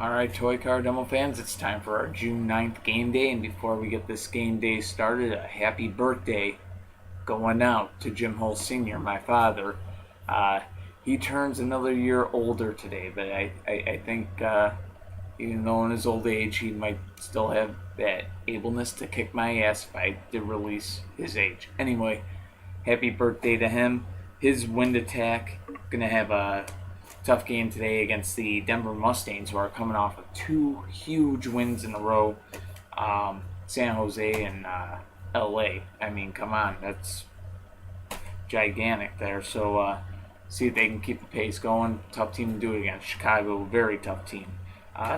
Alright, Toy Car Demo fans, it's time for our June 9th game day, and before we get this game day started, a happy birthday going out to Jim Hull Sr., my father. He turns another year older today, but I think even though in his old age he might still have that ableness to kick my ass if I did release his age. Anyway, happy birthday to him. His wind attack, gonna have a tough game today against the Denver Mustangs, who are coming off of two huge wins in a row. San Jose and LA. I mean, come on, that's gigantic there. So see if they can keep the pace going. Tough team to do it against. Chicago, very tough team.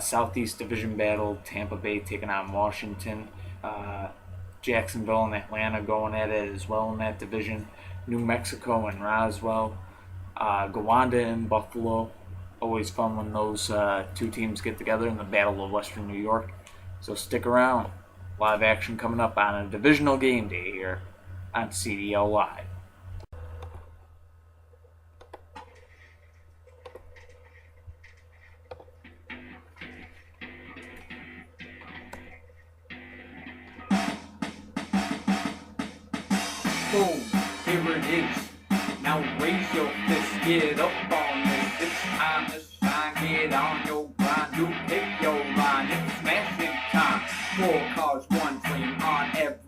Southeast Division battle, Tampa Bay taking on Washington. Jacksonville and Atlanta going at it as well in that division. New Mexico and Roswell. Gowanda and Buffalo. Always fun when those two teams get together in the Battle of Western New York. So stick around. A lot of action coming up on a divisional game day here on CDL Live. Boom, here it is. Now raise your fist, get up on this. It's time to shine, get on your grind. You pick your line, it's smashing time. 4 cars, 1 dream on every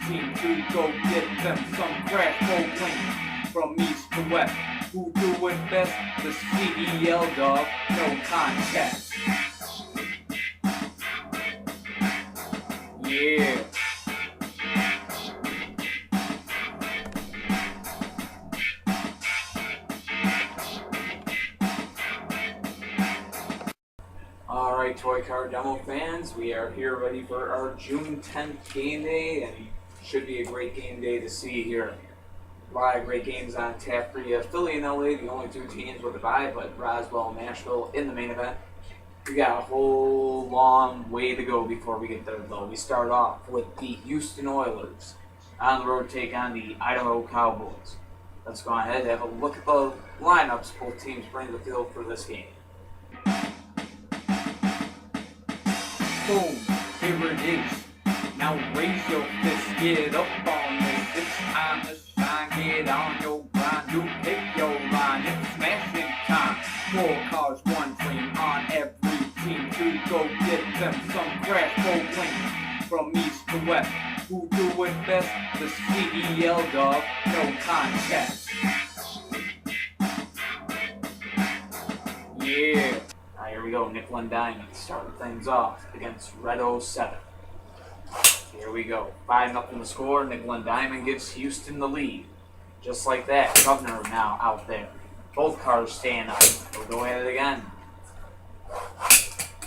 team to go get them some crash bowling. From east to west, who do it best? The CDL dog, no contest. Yeah. Alright, Toy Car Demo fans, we are here ready for our June 10th game day, and should be a great game day to see here. A lot of great games on tap for you. Philly and LA, the only two teams with a bye, but Roswell and Nashville in the main event. We got a whole long way to go before we get there, though. We start off with the Houston Oilers on the road to take on the Idaho Cowboys. Let's go ahead and have a look at the lineups both teams bring to the field for this game. Boom, here it is. Now raise your fist, get up on this. It's time to shine, get on your grind. You pick your line, it's smashing time. 4 cars, 1 dream on every team to go get them some crash bowling. From east to west, who do it best? The CDL dog, no contest. Yeah. Here we go, Nickel and Diamond starting things off against Red 07. Here we go, 5-0 the score. Nickel and Diamond gives Houston the lead. Just like that, Governor now out there. Both cars staying up. We'll go at it again.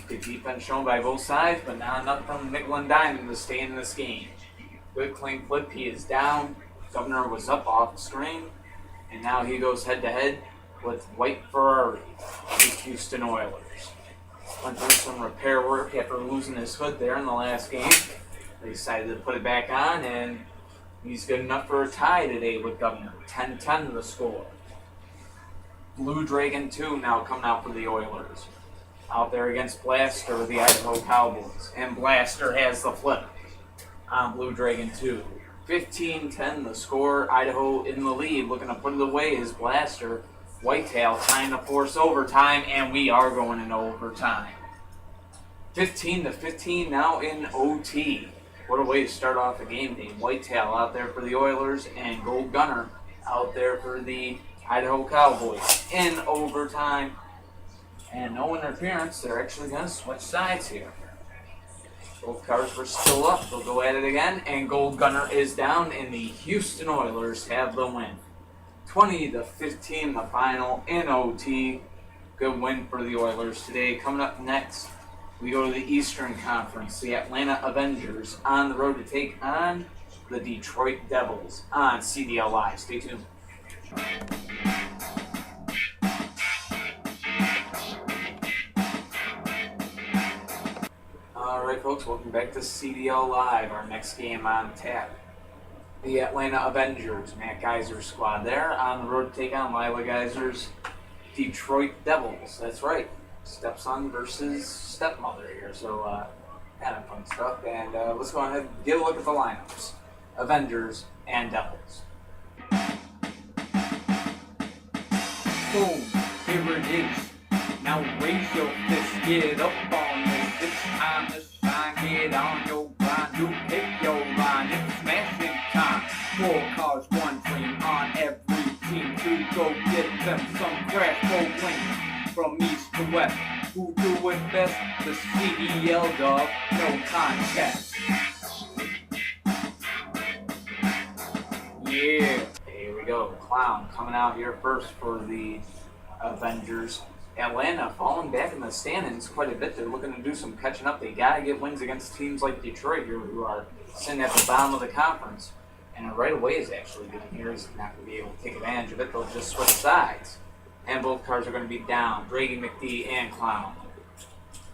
Good defense shown by both sides, but not enough from Nickel and Diamond to stay in this game. Good clean flip, he is down. Governor was up off the screen, and now he goes head to head with White Ferrari, the Houston Oilers. Went through some repair work after losing his hood there in the last game. They decided to put it back on, and he's good enough for a tie today with Governor. 10-10 the score. Blue Dragon 2 now coming out for the Oilers. Out there against Blaster with the Idaho Cowboys. And Blaster has the flip on Blue Dragon 2. 15-10 the score. Idaho in the lead, looking to put it away is Blaster. Whitetail trying to force overtime, and we are going into overtime. 15-15 now in OT. What a way to start off a game day. Whitetail out there for the Oilers, and Gold Gunner out there for the Idaho Cowboys in overtime. And no interference. They're actually going to switch sides here. Both cars were still up. They'll go at it again, and Gold Gunner is down, and the Houston Oilers have the win. 20-15 the final in OT. Good win for the Oilers today. Coming up next, we go to the Eastern Conference. The Atlanta Avengers on the road to take on the Detroit Devils on CDL Live. Stay tuned. Alright folks, welcome back to CDL Live. Our next game on tap. The Atlanta Avengers, Matt Geiser's squad there, on the road to take on Lila Geiser's Detroit Devils. That's right. stepson versus stepmother here. So kind of fun stuff. And let's go ahead and get a look at the lineups. Avengers and Devils. Boom, here it is. Now raise your fist, get up on this. It's time to shine, get on your grind. You pick your line, it's smashing time. 4 cars, 1 dream on every team to go get them some crash for wins. From east to west, who do it best? The CDL dog, no contest. Yeah, here we go. Clown coming out here first for the Avengers. Atlanta falling back in the standings quite a bit. They're looking to do some catching up. They got to get wins against teams like Detroit here, who are sitting at the bottom of the conference. And right away is actually getting here. He's not going to be able to take advantage of it. They'll just switch sides. And both cars are going to be down. Draghi, McD, and Clown.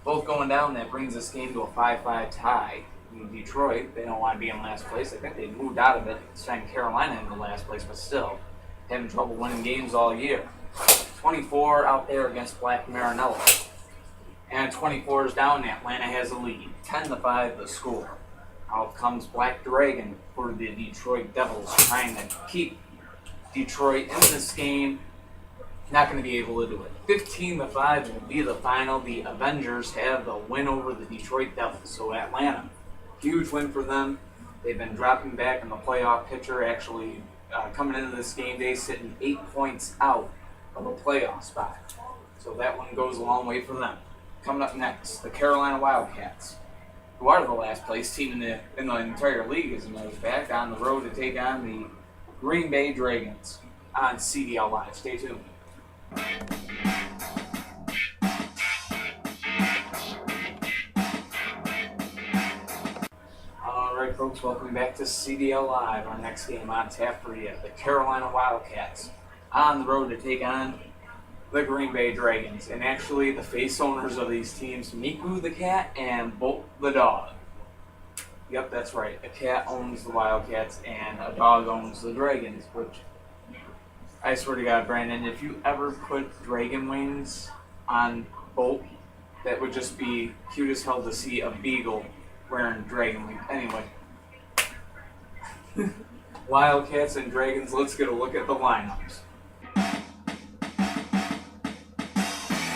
Both going down. That brings this game to a 5-5 tie. In Detroit, they don't want to be in last place. I think they moved out of it, sending Carolina into last place, but still having trouble winning games all year. 24 out there against Black Marinello. And 24 is down. Atlanta has a lead. 10-5 the score. Out comes Black Dragon for the Detroit Devils, trying to keep Detroit in this game. Not going to be able to do it. 15-5 will be the final. The Avengers have the win over the Detroit Devils. So Atlanta, huge win for them. They've been dropping back in the playoff picture, actually coming into this game day sitting 8 points out of a playoff spot. So that one goes a long way for them. Coming up next, the Carolina Wildcats, who are the last place team in the entire league, as a matter of fact, on the road to take on the Green Bay Dragons on CDL Live. Stay tuned. Alright folks, welcome back to CDL Live. Our next game on tap for you, the Carolina Wildcats on the road to take on the Green Bay Dragons. And actually the face owners of these teams, Miku the cat and Bolt the dog. Yep, that's right. A cat owns the Wildcats and a dog owns the Dragons, which I swear to God, Brandon, if you ever put dragon wings on Bolt, that would just be cute as hell to see a beagle wearing dragon wings. Anyway. Wildcats and Dragons, let's get a look at the lineups.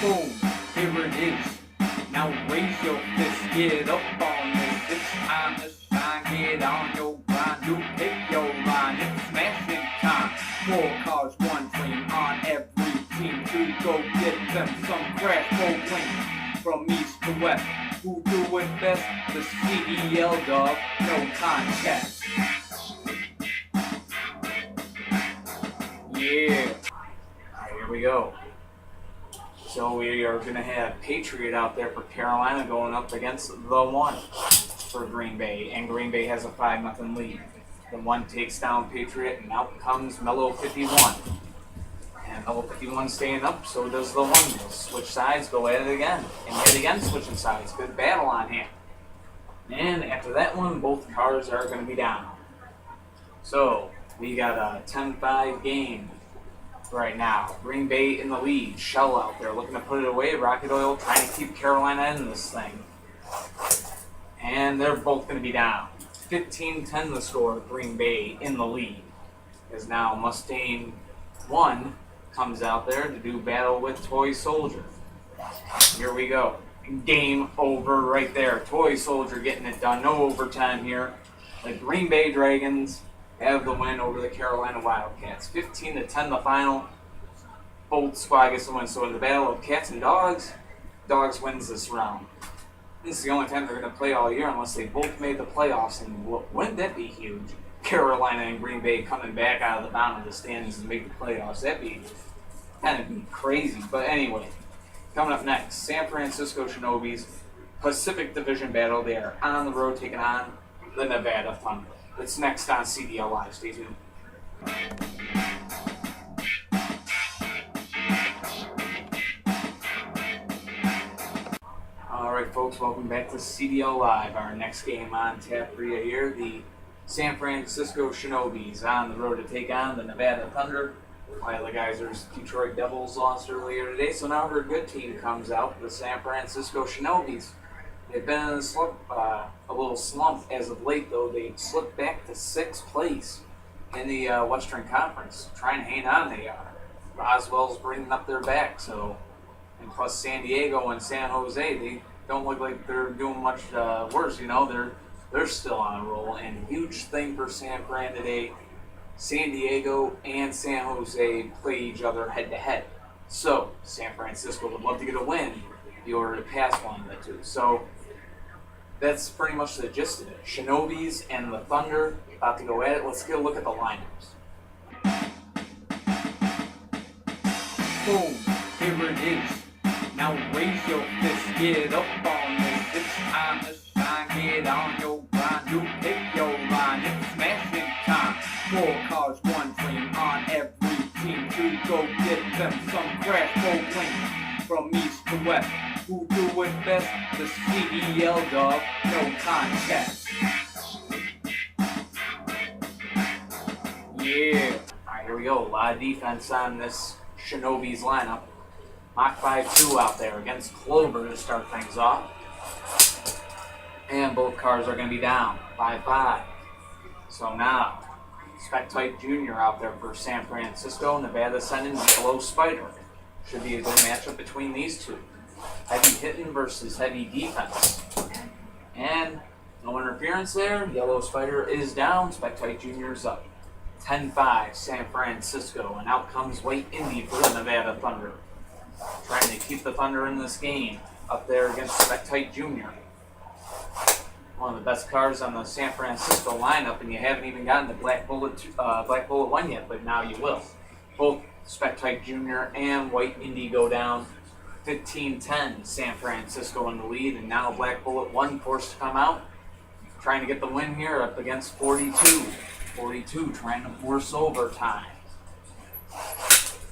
Boom, here it is. Now raise your fist, get up on this. It's time to shine, get on your grind. You pick your line, it's smashing time. 4 cars, 1 dream on every team to go get them some crash for wins. From east to west, who do it best? The CDL dog, no contest. Yeah. Alright, here we go. So we are going to have Patriot out there for Carolina going up against the 1 for Green Bay. And Green Bay has a 5-0 lead. The 1 takes down Patriot, and out comes Mellow 51. And Mellow 51 staying up, so does the 1. They'll switch sides, go at it again. And yet again switching sides. Good battle on hand. And after that one, both cars are going to be down. So we got a 10-5 game right now. Green Bay in the lead. Shell out there looking to put it away. Rocket Oil trying to keep Carolina in this thing. And they're both going to be down. 15-10 the score. Green Bay in the lead. As now Mustang 1 comes out there to do battle with Toy Soldier. Here we go. Game over right there. Toy Soldier getting it done. No overtime here. The Green Bay Dragons have the win over the Carolina Wildcats. 15-10 the final. Both squad gets the win. So in the battle of cats and dogs, dogs wins this round. This is the only time they're going to play all year unless they both made the playoffs. And wouldn't that be huge? Carolina and Green Bay coming back out of the bottom of the standings and make the playoffs. That'd be kind of crazy. But anyway, coming up next, San Francisco Shinobis Pacific Division battle. They are on the road taking on the Nevada Thunder. It's next on CDL Live. Stay tuned. Alright folks, welcome back to CDL Live. Our next game on tap for you here, the San Francisco Shinobis on the road to take on the Nevada Thunder. While the Geysers Detroit Devils lost earlier today, so now her good team comes out, the San Francisco Shinobis. They've been in a little slump as of late, though. They slipped back to 6th place in the Western Conference. Trying to hang on, they are. Roswell's bringing up their back, so. And plus San Diego and San Jose, they don't look like they're doing much worse. They're still on a roll. And huge thing for San Fran today. San Diego and San Jose play each other head-to-head. So, San Francisco would love to get a win if you were to pass one of the two. So, that's pretty much the gist of it. Shinobis and the Thunder about to go at it. Let's get a look at the lineups. Boom, here it is. Now raise your fist, get up on this. It's time to shine, get on your grind. You pick your line, it's smashing time. 4 cars, 1 dream on every team to go get them some crash go win. From east to west, who do it best? The CDL dog, no contest. Yeah. Alright, here we go. A lot of defense on this Shinobis lineup. Mach 5-2 out there against Clover to start things off. And both cars are going to be down 5-5. So now, Spectite Jr. out there for San Francisco. Nevada sending Yellow Spider. Should be a good matchup between these two. Heavy hitting versus heavy defense. And no interference there. Yellow Spider is down. Spectite Jr. is up. 10-5 San Francisco. And out comes White Indy for the Nevada Thunder. Trying to keep the Thunder in this game. Up there against Spectite Jr. One of the best cars on the San Francisco lineup, and you haven't even gotten the Black Bullet 1 yet, but now you will. Both Spectite Jr. and White Indy go down 15-10. San Francisco in the lead, and now Black Bullet 1 forced to come out. Trying to get the win here up against 42. 42 trying to force overtime.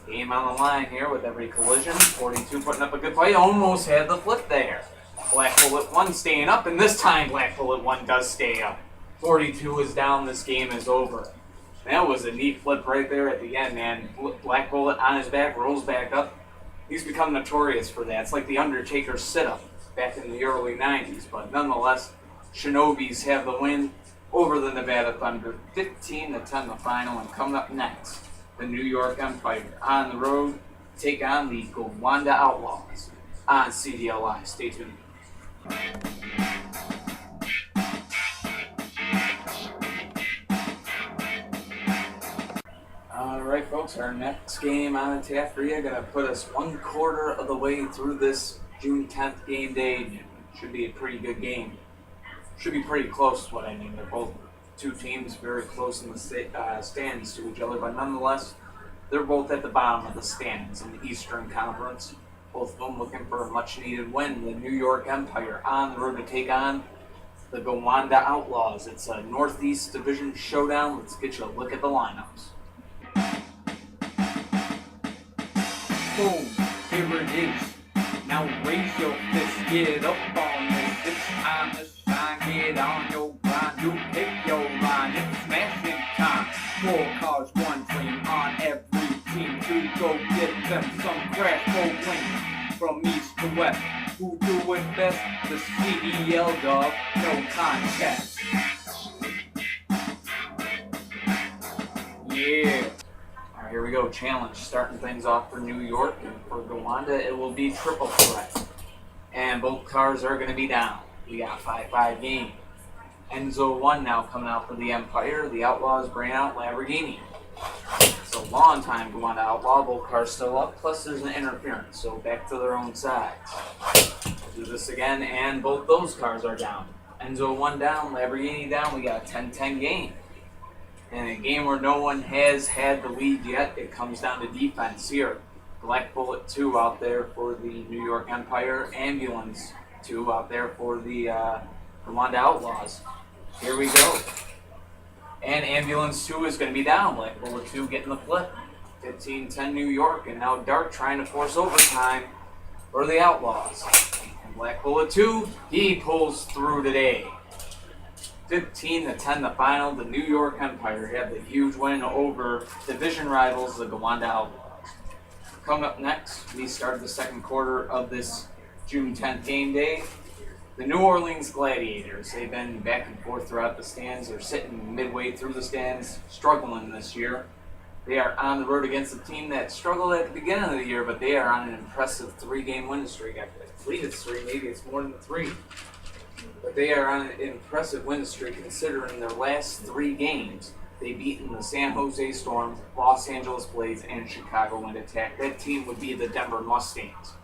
Game on the line here with every collision. 42 putting up a good fight. Almost had the flip there. Black Bullet 1 staying up, and this time Black Bullet 1 does stay up. 42 is down. This game is over. That was a neat flip right there at the end, man. Black Bullet on his back, rolls back up. He's become notorious for that. It's like the Undertaker sit-up back in the early 90s. But nonetheless, Shinobis have the win over the Nevada Thunder. 15-10 the final, and coming up next, the New York Empire on the road take on the Gowanda Outlaws on CDL. Stay tuned. Alright folks, our next game on tap for you going to put us 1/4 of the way through this June 10th game day. Should be a pretty good game. Should be pretty close is what I mean. They're both two teams very close in the stands to each other, but nonetheless, they're both at the bottom of the standings in the Eastern Conference. Both of them looking for a much-needed win. The New York Empire on the road to take on the Gowanda Outlaws. It's a Northeast Division showdown. Let's get you a look at the lineups. Boom, here it is. Now raise your fist, get up on this. It's time to shine, get on your grind. You pick your line, it's smashing time. 4 cars, 1 dream on every team to go get them some crash go win. From east to west, who do it best? The CDL dog, no contest. Yeah. All right, here we go. Challenge starting things off for New York, and for Gowanda it will be triple threat. And both cars are going to be down. We got 5-5 game. Enzo 1 now coming out for the Empire. The Outlaws bring out Lamborghini. It's a long time Gowanda Outlaw. Both cars still up. Plus there's an interference, so back to their own sides. We'll do this again, and both those cars are down. Enzo 1 down, Lamborghini down. We got a 10-10 game. In a game where no one has had the lead yet, it comes down to defense here. Black Bullet 2 out there for the New York Empire. Ambulance 2 out there for the Gowanda Outlaws. Here we go. And Ambulance 2 is going to be down. Black Bullet 2 getting the flip. 15-10 New York. And now Dark trying to force overtime for the Outlaws. And Black Bullet 2, he pulls through today. 15-10 the final. The New York Empire had the huge win over division rivals, the Gowanda Outlaws. Coming up next, we start the second quarter of this June 10th game day. The New Orleans Gladiators, they've been back and forth throughout the stands. They're sitting midway through the stands, struggling this year. They are on the road against a team that struggled at the beginning of the year, but they are on an impressive 3-game winning streak. I believe it's 3, maybe it's more than 3. But they are on an impressive winning streak considering their last 3 games. They've beaten the San Jose Storm, Los Angeles Blades, and Chicago Wind Attack. That team would be the Denver Mustangs.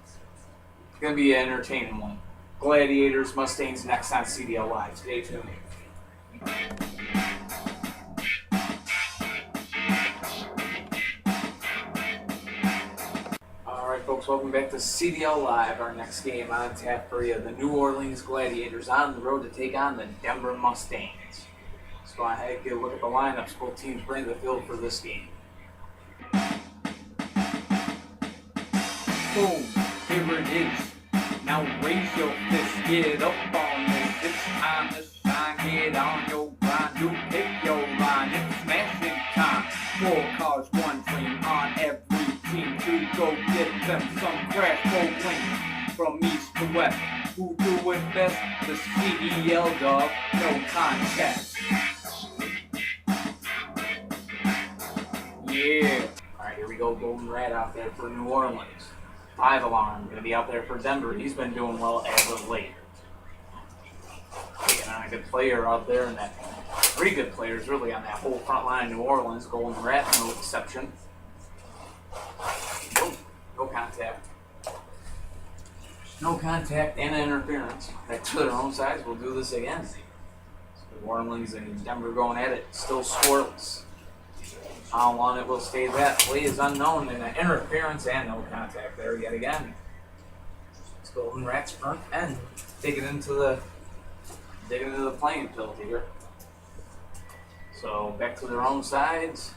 It's going to be an entertaining one. Gladiators, Mustangs next on CDL Live. Stay tuned. Alright folks, welcome back to CDL Live. Our next game on tap for you. The New Orleans Gladiators on the road to take on the Denver Mustangs. Let's go ahead and get a look at the lineups both teams bring to the field for this game. Boom, here it is. Now raise your fist, get up on this. It's time to shine, get on your grind. You pick your line, it's smashing time. 4 cars, 1 dream on every team to go get them some crash bowling. From east to west, who do it best? The CDL dog, no contest. Yeah. Alright, here we go. Golden Rat out there for New Orleans. 5 alarm, going to be out there for Denver. He's been doing well as of late. Taking on a good player out there, and that 3 good players really on that whole front line of New Orleans. Golden Rat, no exception. No contact. No contact and interference. Back to their own sides. We'll do this again. So New Orleans and Denver going at it. Still scoreless. How long it will stay that play is unknown, and an interference and no contact there yet again. Let's go Golden Rat's front end, digging into the playing field here. So back to their own sides.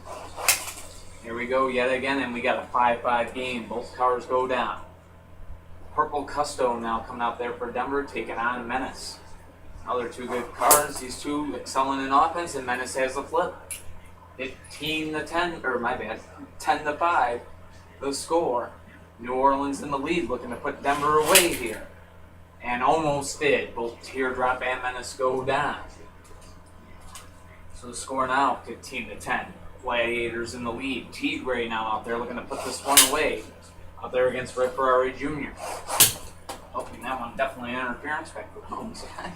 Here we go yet again, and we got a 5-5 game. Both cars go down. Purple Custo now coming out there for Denver, taking on Menace. Other 2 good cars. These 2 excelling in offense, and Menace has the flip. 10-5, the score. New Orleans in the lead, looking to put Denver away here. And almost did. Both Teardrop and Menace go down. So the score now, 15-10. Gladiators in the lead. Tigre now out there looking to put this one away. Out there against Red Ferrari Jr. Oh, and that one definitely an interference back to the home side.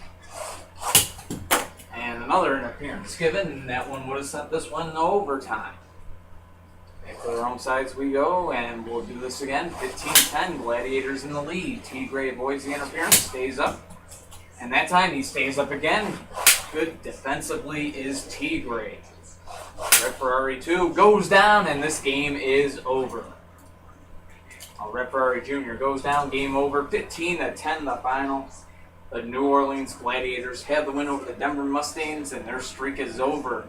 And another interference given, and that one would have sent this one to overtime. Back to their own sides we go, and we'll do this again. 15-10, Gladiators in the lead. Tigre avoids the interference, stays up. And that time he stays up again. Good defensively is Tigre. Red Ferrari 2 goes down, and this game is over. Red Ferrari Jr. goes down, game over. 15-10 the final. The New Orleans Gladiators have the win over the Denver Mustangs, and their streak is over.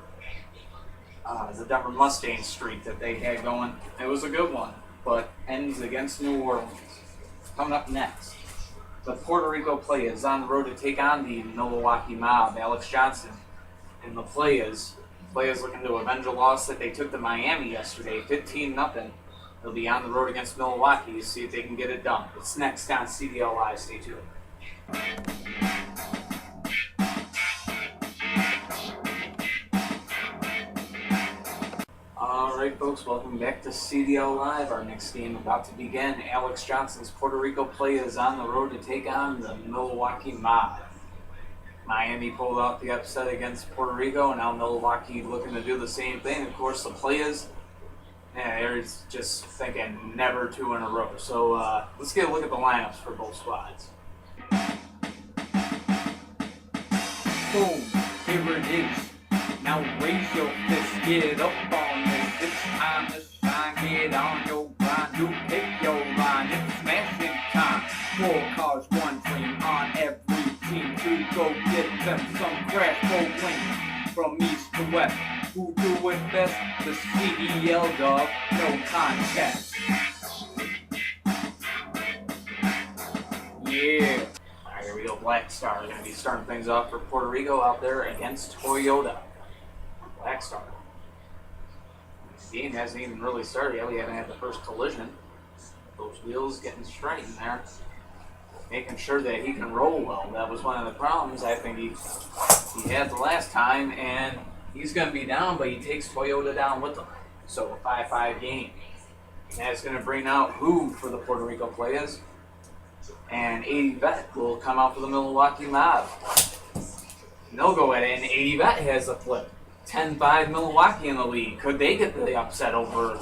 The Denver Mustangs streak that they had going. It was a good one, but ends against New Orleans. Coming up next, the Puerto Rico Playas on the road to take on the Milwaukee Mob. Alex Johnson and the Playas. Playas looking to avenge a loss that they took to Miami yesterday, 15-0. They'll be on the road against Milwaukee to see if they can get it done. It's next on CDL Live. Stay tuned. Alright folks, welcome back to CDL Live. Our next game about to begin. Alex Johnson's Puerto Rico Playas on the road to take on the Milwaukee Mob. Miami pulled off the upset against Puerto Rico, and now Milwaukee looking to do the same thing. Of course, the Playas, they're just thinking never 2 in a row. So let's get a look at the lineups for both squads. Boom, here it is. Now raise your fist, get up on this. It's time to shine, get on your grind. You pick your line, it's smashing time. 4 cars, 1 dream on every team to go get them some crash bowling. From east to west, who do it best? The CDL dog, no contest. Yeah. Alright, here we go. Black Star are going to be starting things off for Puerto Rico out there against Toyota. Black Star. This game hasn't even really started yet. We haven't had the first collision. Those wheels getting straightened there. Making sure that he can roll well. That was one of the problems I think he had the last time, and he's going to be down, but he takes Toyota down with him. So a 5-5 game. And that's going to bring out who for the Puerto Rico Playas. And 80 Vet will come out for the Milwaukee Mob. And they'll go at it, and 80 Vet has a flip. 10-5 Milwaukee in the lead. Could they get the upset over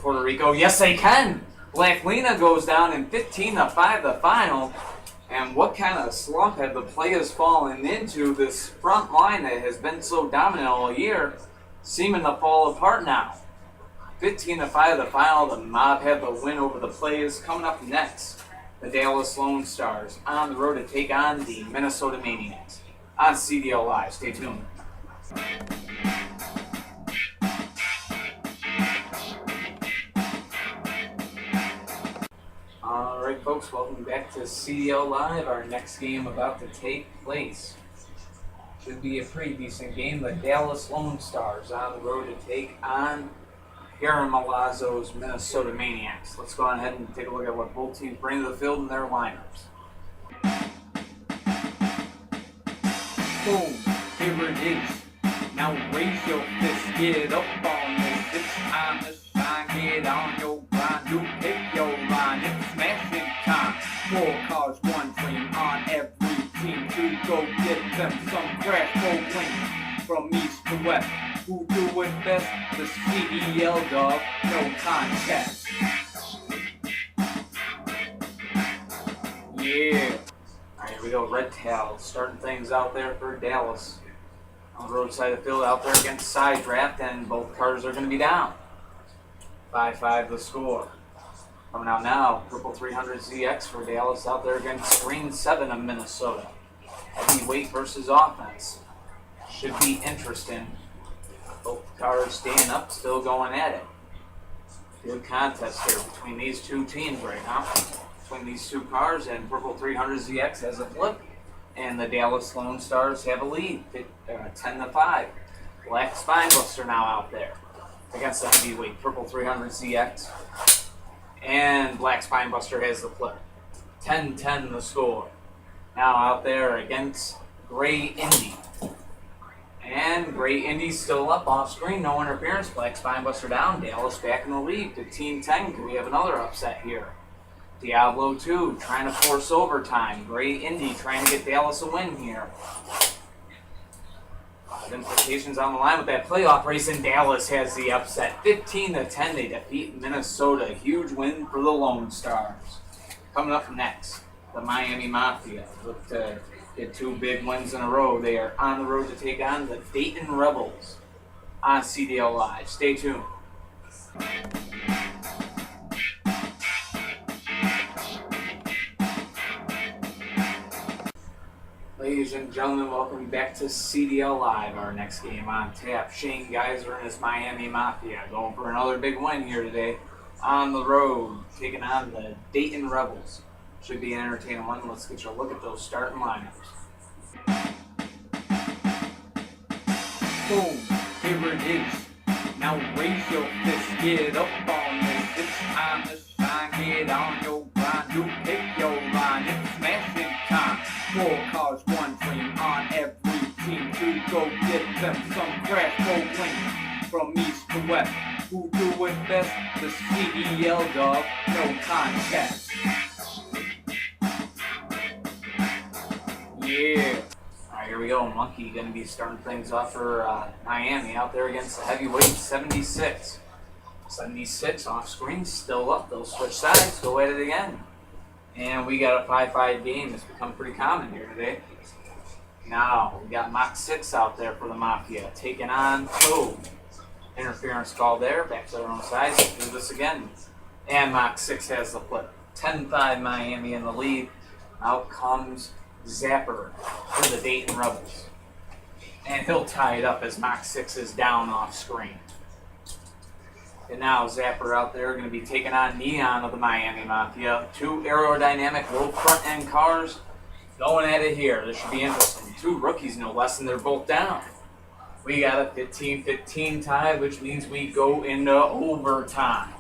Puerto Rico? Yes, they can. Black Lena goes down in 15-5 the final. And what kind of slump have the Playas fallen into? This front line that has been so dominant all year seeming to fall apart now. 15-5 the final. The Mob have the win over the Playas. Coming up next, the Dallas Lone Stars on the road to take on the Minnesota Maniacs on CDL Live. Stay tuned. Alright folks, welcome back to CDL Live. Our next game about to take place. Should be a pretty decent game. The Dallas Lone Stars on the road to take on Aaron Malazzo's Minnesota Maniacs. Let's go ahead and take a look at what both teams bring to the field in their lineups. Boom, here it is. Now raise your fist, get up on this. It's time to shine, get on your grind. You pick your line, it's smashing time. 4 cars, 1 dream on every team to go get them some crash bowling. From east to west, who do it best? The CDL dog, no contest. Yeah. Alright, here we go. Red Tail starting things out there for Dallas. On the roadside of the field out there against Side Draft, and both cars are going to be down. 5-5 the score. Coming out now, Purple 300 ZX for Dallas out there against Green 7 of Minnesota. Heavyweight versus offense. Should be interesting. Both cars staying up, still going at it. Good contest here between these two teams right now. Between these two cars, and Purple 300 ZX has a flip, and the Dallas Lone Stars have a lead, 10-5. Black Spinebuster now out there against the heavyweight Purple 300 ZX, and Black Spinebuster has the flip, 10-10 the score. Now out there against Gray Indy. And Gray Indy's still up off screen, no interference. Black Spinebuster down, Dallas back in the lead, 15-10. Can we have another upset here? Diablo 2 trying to force overtime. Gray Indy trying to get Dallas a win here. A lot of implications on the line with that playoff race, and Dallas has the upset. 15-10, they defeat Minnesota. Huge win for the Lone Stars. Coming up next, the Miami Mafia. Look to get 2 big wins in a row. They are on the road to take on the Dayton Rebels on CDL Live. Stay tuned. Ladies and gentlemen, welcome back to CDL Live. Our next game on tap. Shane Geiser and his Miami Mafia going for another big win here today on the road, taking on the Dayton Rebels. Should be an entertaining one. Let's get you a look at those starting lineups. Boom, here it is. Now raise your fist, get up on this. It's time to shine, get on your grind. You pick your line, it's smashing time. 4 cars, 1 dream on every team to go get them some crash bowling. From east to west, who do it best? The CDL dog, no contest. Yeah. Alright, here we go. Monkey going to be starting things off for Miami out there against the heavyweight 76. 76 off screen, still up. They'll switch sides, go at it again. And we got a 5-5 game. It's become pretty common here today. Now, we got Mach 6 out there for the Mafia, taking on Code. Interference call there, back to their own side. Let's do this again. And Mach 6 has the flip. 10-5 Miami in the lead. Out comes Zapper for the Dayton Rebels. And he'll tie it up as Mach 6 is down off screen. And now Zapper out there going to be taking on Neon of the Miami Mafia. 2 aerodynamic low front end cars Going at it here. This should be interesting. Two rookies, no less, and they're both down. We got a 15-15 tie, which means we go into overtime.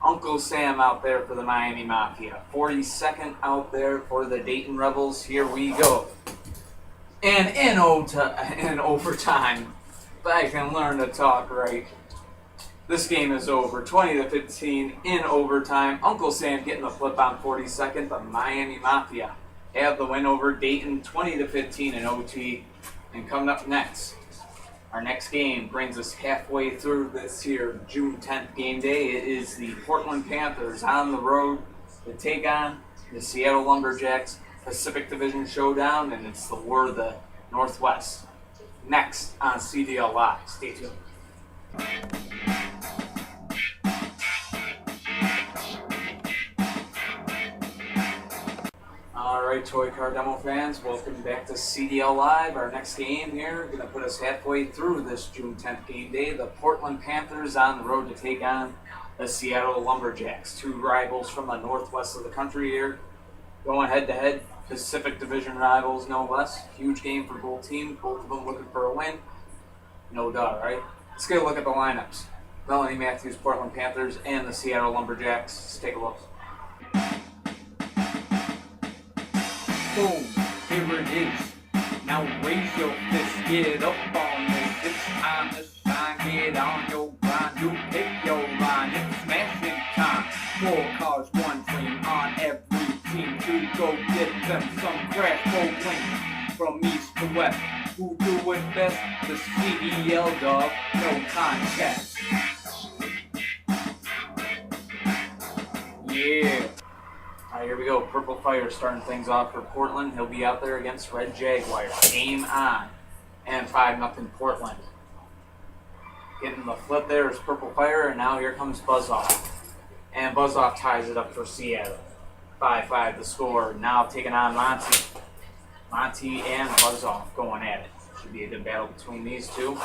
Uncle Sam out there for the Miami Mafia. 42nd out there for the Dayton Rebels. Here we go. And in overtime, if I can learn to talk right, this game is over. 20-15 in overtime. Uncle Sam getting the flip on 42nd. The Miami Mafia have the win over Dayton, 20-15 in OT. And coming up next, our next game brings us halfway through this here June 10th game day. It is the Portland Panthers on the road to take on the Seattle Lumberjacks Pacific Division Showdown, and it's the War of the Northwest. Next on CDL Live. Stay tuned. Alright, Toy Car Demo fans, welcome back to CDL Live. Our next game here, going to put us halfway through this June 10th game day. The Portland Panthers on the road to take on the Seattle Lumberjacks. Two rivals from the northwest of the country here. Going head-to-head, Pacific Division rivals, no less. Huge game for both teams, both of them looking for a win. No doubt, right? Let's get a look at the lineups. Melanie Matthews, Portland Panthers, and the Seattle Lumberjacks. Let's take a look. Boom, here it is. Now raise your fist, get up on this. It's time to shine, get on your grind. You pick your line, it's smashing time. 4 cars, 1 dream on every team to go get them some craft for win. From east to west, who do it best? The CDL dog, no contest. Yeah. All right, here we go. Purple Fire starting things off for Portland. He'll be out there against Red Jaguar. Game on. And 5-0 Portland. Getting the flip there is Purple Fire, and now here comes Buzzoff. And Buzzoff ties it up for Seattle. 5-5 the score. Now taking on Monty. Monty and Buzzoff going at it. Should be a good battle between these two.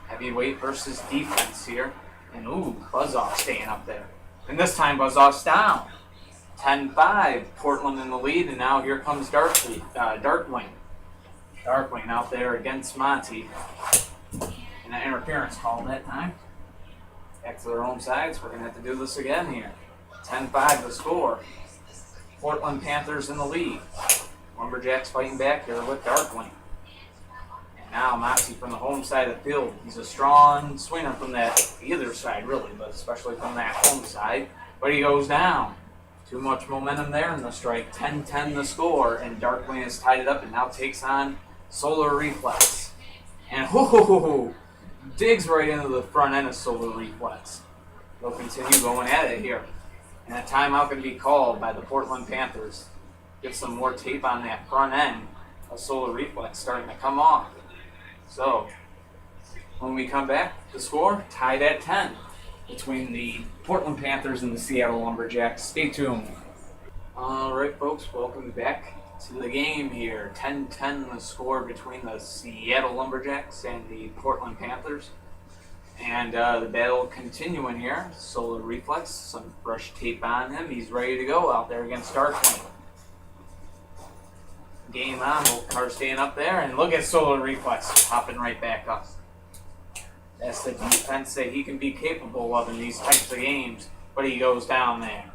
Heavyweight versus defense here. And ooh, Buzzoff staying up there. And this time Buzzoff's down. 10-5, Portland in the lead, and now here comes Darkwing. Darkwing out there against Monty. And an interference call that time. Back to their own sides. We're going to have to do this again here. 10-5 the score. Portland Panthers in the lead. Lumberjacks fighting back here with Darkwing. And now Monty from the home side of the field. He's a strong swinger from that either side, really, but especially from that home side. But he goes down. Too much momentum there in the strike. 10-10 the score, and Darkwing has tied it up and now takes on Solar Reflex. And digs right into the front end of Solar Reflex. They'll continue going at it here. And a timeout can be called by the Portland Panthers. Get some more tape on that front end of Solar Reflex starting to come off. So, when we come back, the score tied at 10 between the Portland Panthers and the Seattle Lumberjacks. Stay tuned. All right, folks, welcome back to the game here. 10-10 the score between the Seattle Lumberjacks and the Portland Panthers. And the battle continuing here. Solar Reflex, some fresh tape on him. He's ready to go out there against Darkwing. Game on, both cars staying up there, and look at Solar Reflex hopping right back up. That's the defense that he can be capable of in these types of games, but he goes down there.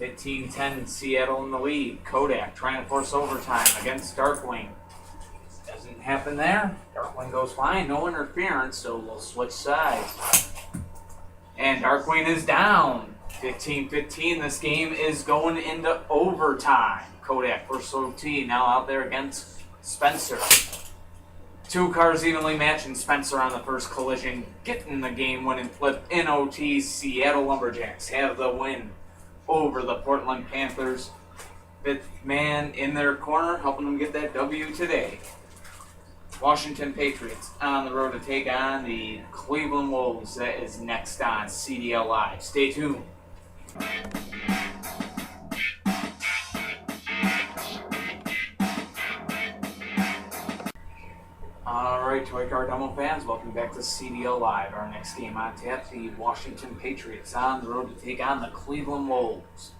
15-10 Seattle in the lead. Kodak trying to force overtime against Darkwing. Doesn't happen there. Darkwing goes fine, no interference, so we'll switch sides. And Darkwing is down. 15-15, this game is going into overtime. Kodak versus OT, now out there against Spencer. 2 cars evenly matching Spencer on the first collision, getting the game-winning flip in OT. Seattle Lumberjacks have the win over the Portland Panthers. 5th man in their corner, helping them get that W today. Washington Patriots on the road to take on the Cleveland Wolves. That is next on CDL Live. Stay tuned. Alright, Toy Car Demo fans, welcome back to CDL Live. Our next game on tap, the Washington Patriots on the road to take on the Cleveland Wolves.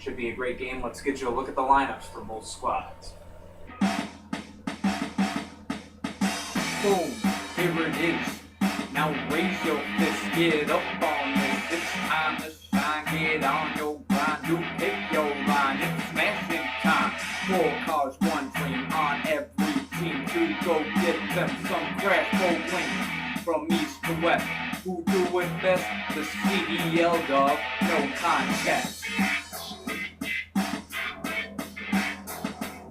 Should be a great game. Let's get you a look at the lineups for both squads. Boom, here it is. Now raise your fist, get up on this. It's time to shine, get on your grind. You pick your line, it's smashing time. 4 cars, 1 dream on every team to go get them some crash bowling. From east to west, who do it best? The CDL dog, no contest.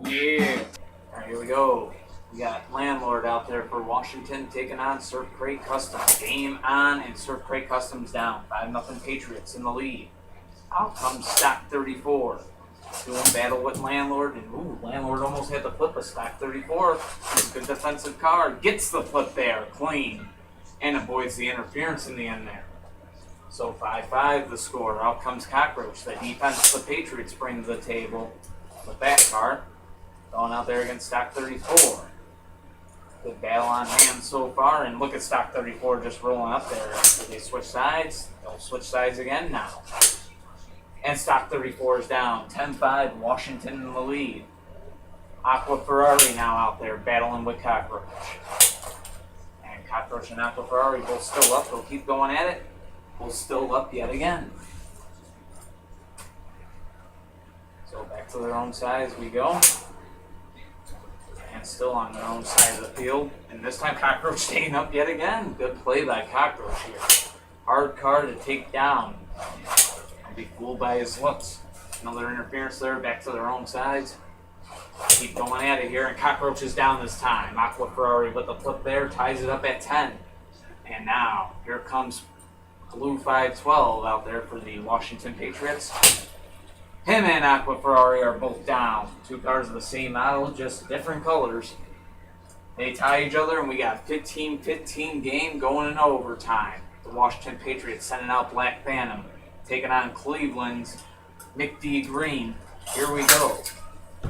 Yeah. Alright, here we go. We got Landlord out there for Washington taking on Surf Crate Customs. Game on and Surf Crate Customs down. 5-0 Patriots in the lead. Out comes Stock 34. Doing battle with Landlord. And ooh, Landlord almost had the flip of Stock 34. He's a good defensive car. Gets the flip there. Clean. And avoids the interference in the end there. So 5-5 the score. Out comes Cockroach. The defense the Patriots bring to the table with that car. Going out there against Stock 34. Good battle on hand so far, and look at Stock 34 just rolling up there. Did they switch sides? They'll switch sides again now. And Stock 34 is down. 10-5, Washington in the lead. Aqua Ferrari now out there battling with Cockroach. And Cockroach and Aqua Ferrari both still up. They'll keep going at it. Both still up yet again. So back to their own side as we go. And still on their own side of the field. And this time Cockroach staying up yet again. Good play by Cockroach here. Hard car to take down. Don't be fooled by his looks. Another interference there, back to their own sides. Keep going at it here, and Cockroach is down this time. Aqua Ferrari with the flip there, ties it up at 10. And now, here comes Blue 512 out there for the Washington Patriots. Him and Aqua Ferrari are both down. 2 cars of the same model, just different colors. They tie each other, and we got 15-15 game going in overtime. The Washington Patriots sending out Black Phantom, taking on Cleveland's McD Green. Here we go.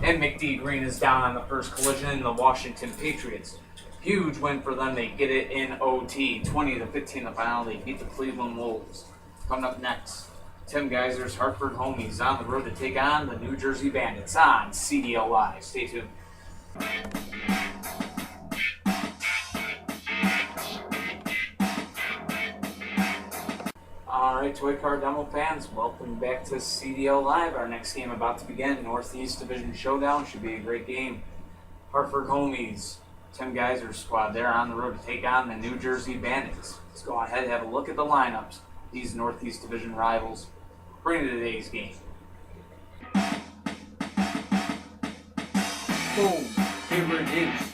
And McD Green is down on the first collision in the Washington Patriots. Huge win for them. They get it in OT. 20-15 the final. They beat the Cleveland Wolves. Coming up next, Tim Geiser's Hartford homies on the road to take on the New Jersey Bandits on CDL Live. Stay tuned. Alright, Toy Car Demo fans, welcome back to CDL Live. Our next game about to begin. Northeast Division Showdown. Should be a great game. Hartford homies, Tim Geiser's squad, they're on the road to take on the New Jersey Bandits. Let's go ahead and have a look at the lineups. These Northeast Division rivals bring to today's game. Boom, here it is.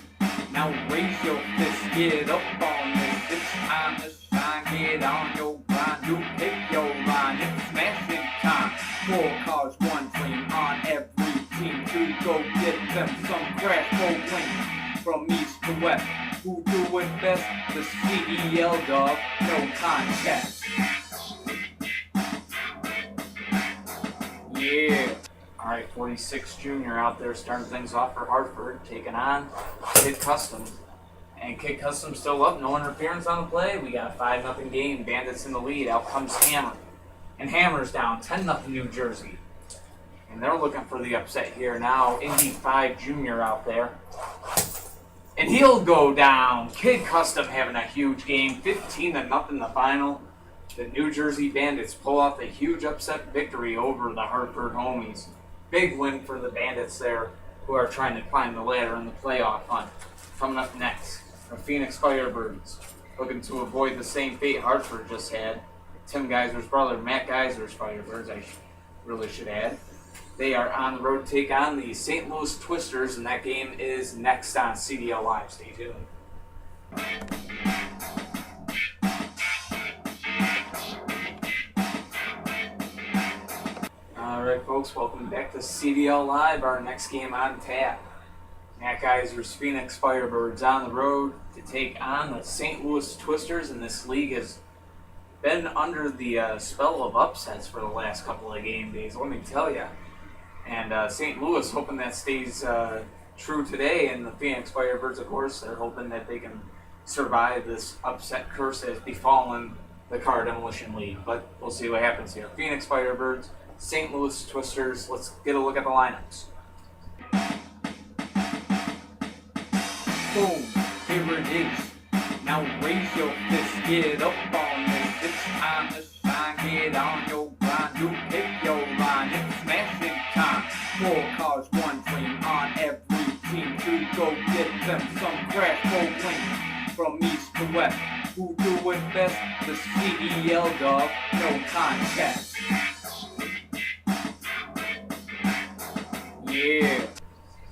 Now raise your fist, get up on this. It's time to shine, get on your grind. You pick your line, it's smashing time. 4 cars, 1 dream on every team to go get them some crash bowling. From east to west, who do it best? The CDL dog, no contest. Yeah. Alright, 46 Junior out there starting things off for Hartford, taking on Kid Custom. And Kid Custom still up, no interference on the play. We got a 5-0 game, Bandits in the lead. Out comes Hammer. And Hammer's down, 10-0 New Jersey. And they're looking for the upset here now. Indy 5 Junior out there. And he'll go down. Kid Custom having a huge game, 15-0 the final. The New Jersey Bandits pull off a huge upset victory over the Hartford homies. Big win for the Bandits there, who are trying to climb the ladder in the playoff hunt. Coming up next, the Phoenix Firebirds, looking to avoid the same fate Hartford just had. Tim Geiser's brother, Matt Geiser's Firebirds, I really should add. They are on the road to take on the St. Louis Twisters, and that game is next on CDL Live. Stay tuned. Alright folks, welcome back to CDL Live. Our next game on tap. Matt Geiser's Phoenix Firebirds on the road to take on the St. Louis Twisters, and this league has been under the spell of upsets for the last couple of game days, let me tell you. And St. Louis hoping that stays true today, and the Phoenix Firebirds, of course, they're hoping that they can survive this upset curse that has befallen the Car Demolition League. But we'll see what happens here. Phoenix Firebirds St. Louis Twisters. Let's get a look at the lineups. Boom, here it is. Now raise your fist, get up on this. It's time to shine, get on your grind. You pick your line, it's smashing time. 4 cars, 1 dream on every team to go get them some crash gold wings. From east to west, who do it best? The CDL dog, no contest. Yeah.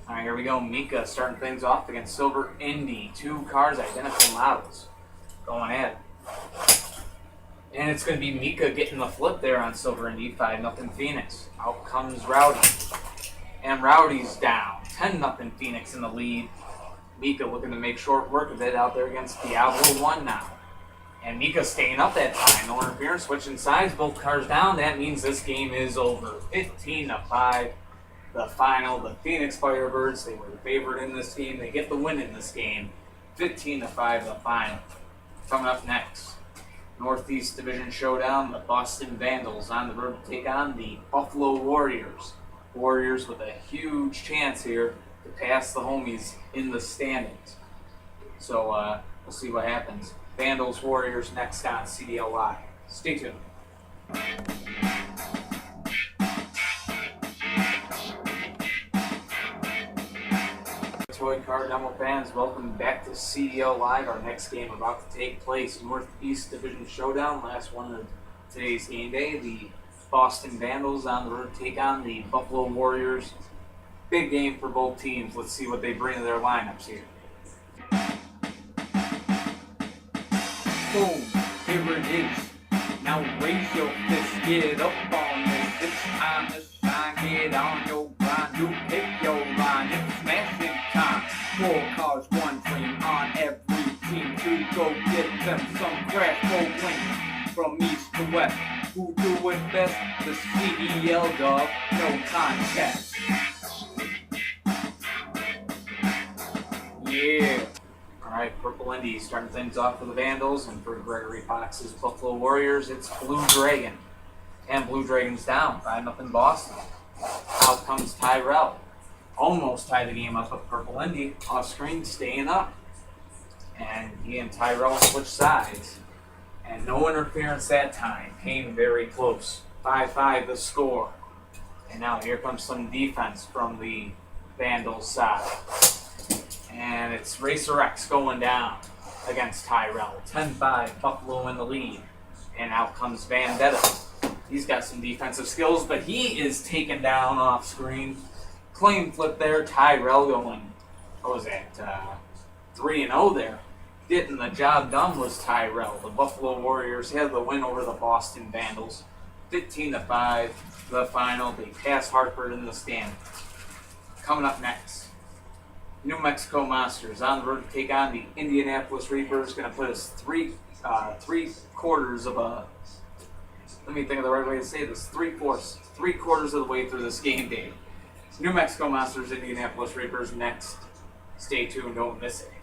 All right, here we go. Mika starting things off against Silver Indy. 2 cars, identical models. Going at it. And it's going to be Mika getting the flip there on Silver Indy. 5-0 Phoenix. Out comes Rowdy. And Rowdy's down. 10-0 Phoenix in the lead. Mika looking to make short work of it out there against Diablo 1 now. And Mika staying up that time. No interference, switching sides. Both cars down. That means this game is over. 15-5. The final, the Phoenix Firebirds, they were the favorite in this game. They get the win in this game. 15-5, the final. Coming up next, Northeast Division Showdown, the Boston Vandals on the road to take on the Buffalo Warriors. Warriors with a huge chance here to pass the homies in the standings. So we'll see what happens. Vandals, Warriors next on CDL Live. Stay tuned. Toy Car Demo fans, welcome back to CDL Live. Our next game about to take place, Northeast Division Showdown, last one of today's game day. The Boston Vandals on the road to take on the Buffalo Warriors. Big game for both teams. Let's see what they bring to their lineups here. Boom, here it is. Now raise your fist, get up on this. It's time to shine, get on your grind. You pick your line, it's smashing time. 4 cars, 1 dream on every team to go get them some crash gold wings. From east to west, who do it best? The CDL dog, no contest. Yeah. Alright, Purple Indy starting things off for the Vandals, and for Gregory Fox's Buffalo Warriors, it's Blue Dragon. And Blue Dragon's down, 5-0 Boston. Out comes Tyrell. Almost tied the game up with Purple Indy. Off screen, staying up. And he and Tyrell switch sides. And no interference that time. Came very close. 5-5 the score. And now here comes some defense from the Vandals side. And it's Racer X going down against Tyrell. 10-5, Buffalo in the lead. And out comes Vendetta. He's got some defensive skills, but he is taken down off screen. Claim flip there. Tyrell going, what was that, 3-0 there. Getting the job done was Tyrell. The Buffalo Warriors had the win over the Boston Vandals. 15-5, the final. They pass Hartford in the stand. Coming up next, New Mexico Monsters on the road to take on the Indianapolis Reapers. Going to put us three quarters of a, let me think of the right way to say this, 3/4 of the way through this game day. New Mexico Monsters, Indianapolis Reapers next. Stay tuned, don't miss it.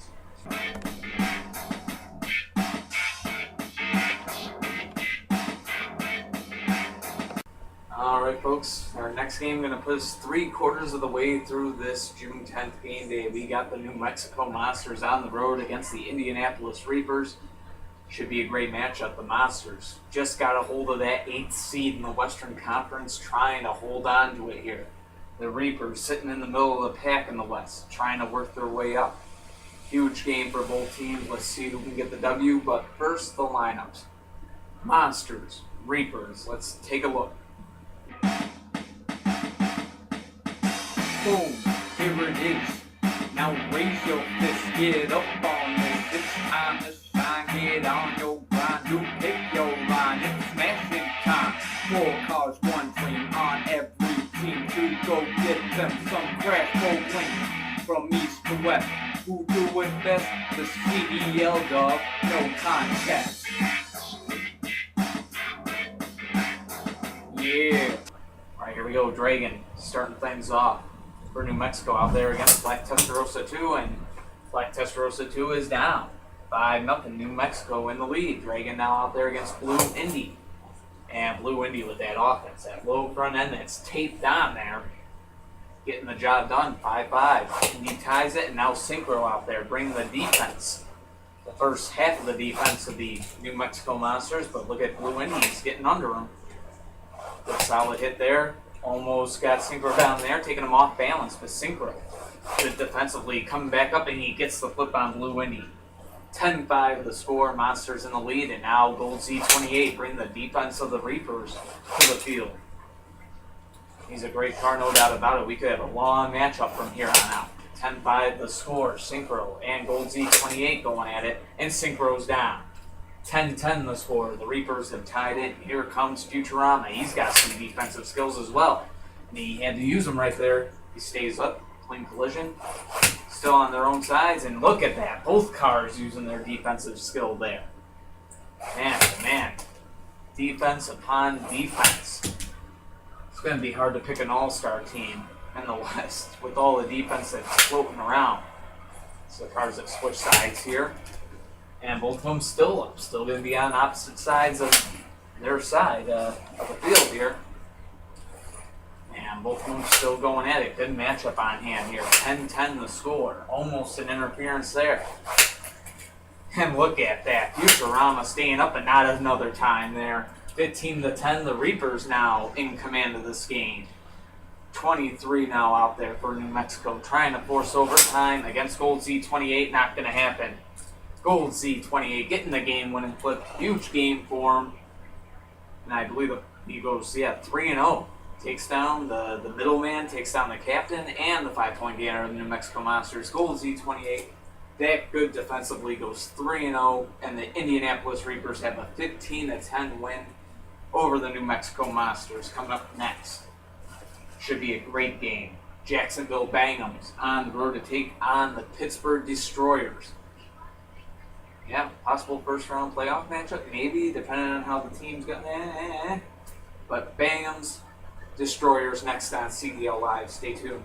Alright folks, our next game going to put us 3/4 of the way through this June 10th game day. We got the New Mexico Monsters on the road against the Indianapolis Reapers. Should be a great matchup. The Monsters just got a hold of that 8th seed in the Western Conference, trying to hold on to it here. The Reapers sitting in the middle of the pack in the West, trying to work their way up. Huge game for both teams. Let's see who can get the W, but first the lineups. Monsters, Reapers, let's take a look. Boom, here it is. Now raise your fist, get up on this. It's time to shine, get on your grind. You pick your line, it's smashing time. 4 cars, 1 dream on every team to go get them some crash gold wings. From east to west, who do it best? The CDL dog, no contest. Yeah. Alright, here we go. Dragon starting things off for New Mexico out there against Black Testarossa 2, and Black Testarossa 2 is down. 5-0, New Mexico in the lead. Dragon now out there against Blue Indy. And Blue Indy with that offense, that low front end that's taped on there, getting the job done, 5-5. Indy ties it, and now Synchro out there bringing the defense. The first half of the defense of the New Mexico Monsters, but look at Blue Indy, he's getting under them. Good solid hit there. Almost got Synchro down there, taking him off balance, but Synchro good defensively, coming back up, and he gets the flip on Blue Indy. 10-5 the score, Monsters in the lead, and now Gold Z28 bring the defense of the Reapers to the field. He's a great car, no doubt about it. We could have a long matchup from here on out. 10-5 the score, Synchro and Gold Z28 going at it, and Synchro's down. 10-10 the score, the Reapers have tied it. Here comes Futurama. He's got some defensive skills as well, and he had to use them right there. He stays up, clean collision. Still on their own sides, and look at that. Both cars using their defensive skill there. Man. Defense upon defense. It's going to be hard to pick an all-star team in the West with all the defense that's floating around. So the cars that switch sides here. And both of them still up. Still going to be on opposite sides of their side of the field here. And both of them still going at it. Good matchup on hand here. 10-10 the score. Almost an interference there. And look at that. Futurama staying up, but not another time there. 15-10. The Reapers now in command of this game. 23 now out there for New Mexico. Trying to force overtime against Gold Z28. Not going to happen. Gold Z28 getting the game-winning flip. Huge game for him. And I believe he goes, 3-0. Takes down the middleman, takes down the captain, and the 5-point gainer of the New Mexico Monsters. Gold Z28, that good defensively, goes 3-0, and the Indianapolis Reapers have a 15-10 win over the New Mexico Monsters. Coming up next, should be a great game. Jacksonville Bangums on the road to take on the Pittsburgh Destroyers. Yeah, possible first-round playoff matchup, maybe, depending on how the team's going. But Bangums, Destroyers next on CDL Live. Stay tuned.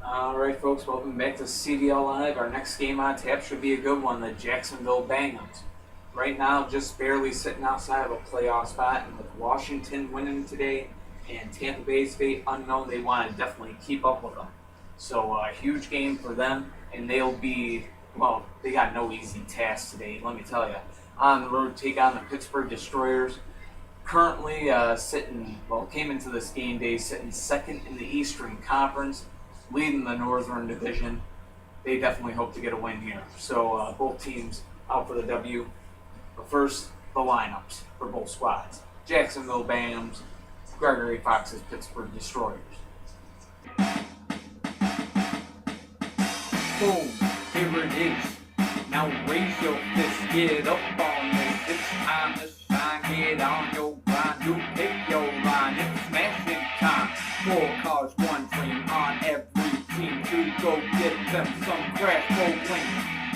Alright folks, welcome back to CDL Live. Our next game on tap should be a good one, the Jacksonville Bangums. Right now, just barely sitting outside of a playoff spot, and with Washington winning today and Tampa Bay's fate unknown, they want to definitely keep up with them. So a huge game for them, and they'll be... Well, they got no easy task today, let me tell you. On the road to take on the Pittsburgh Destroyers. Currently came into this game day sitting second in the Eastern Conference, leading the Northern Division. They definitely hope to get a win here. So both teams out for the W. But first, the lineups for both squads. Jacksonville Bangums, Gregory Fox's Pittsburgh Destroyers. Boom, here it is. Now raise your fist, get up on this. It's time to shine, get on your grind. You pick your line, it's smashing time. 4 cars, 1 dream on every team to go get them some crash go win.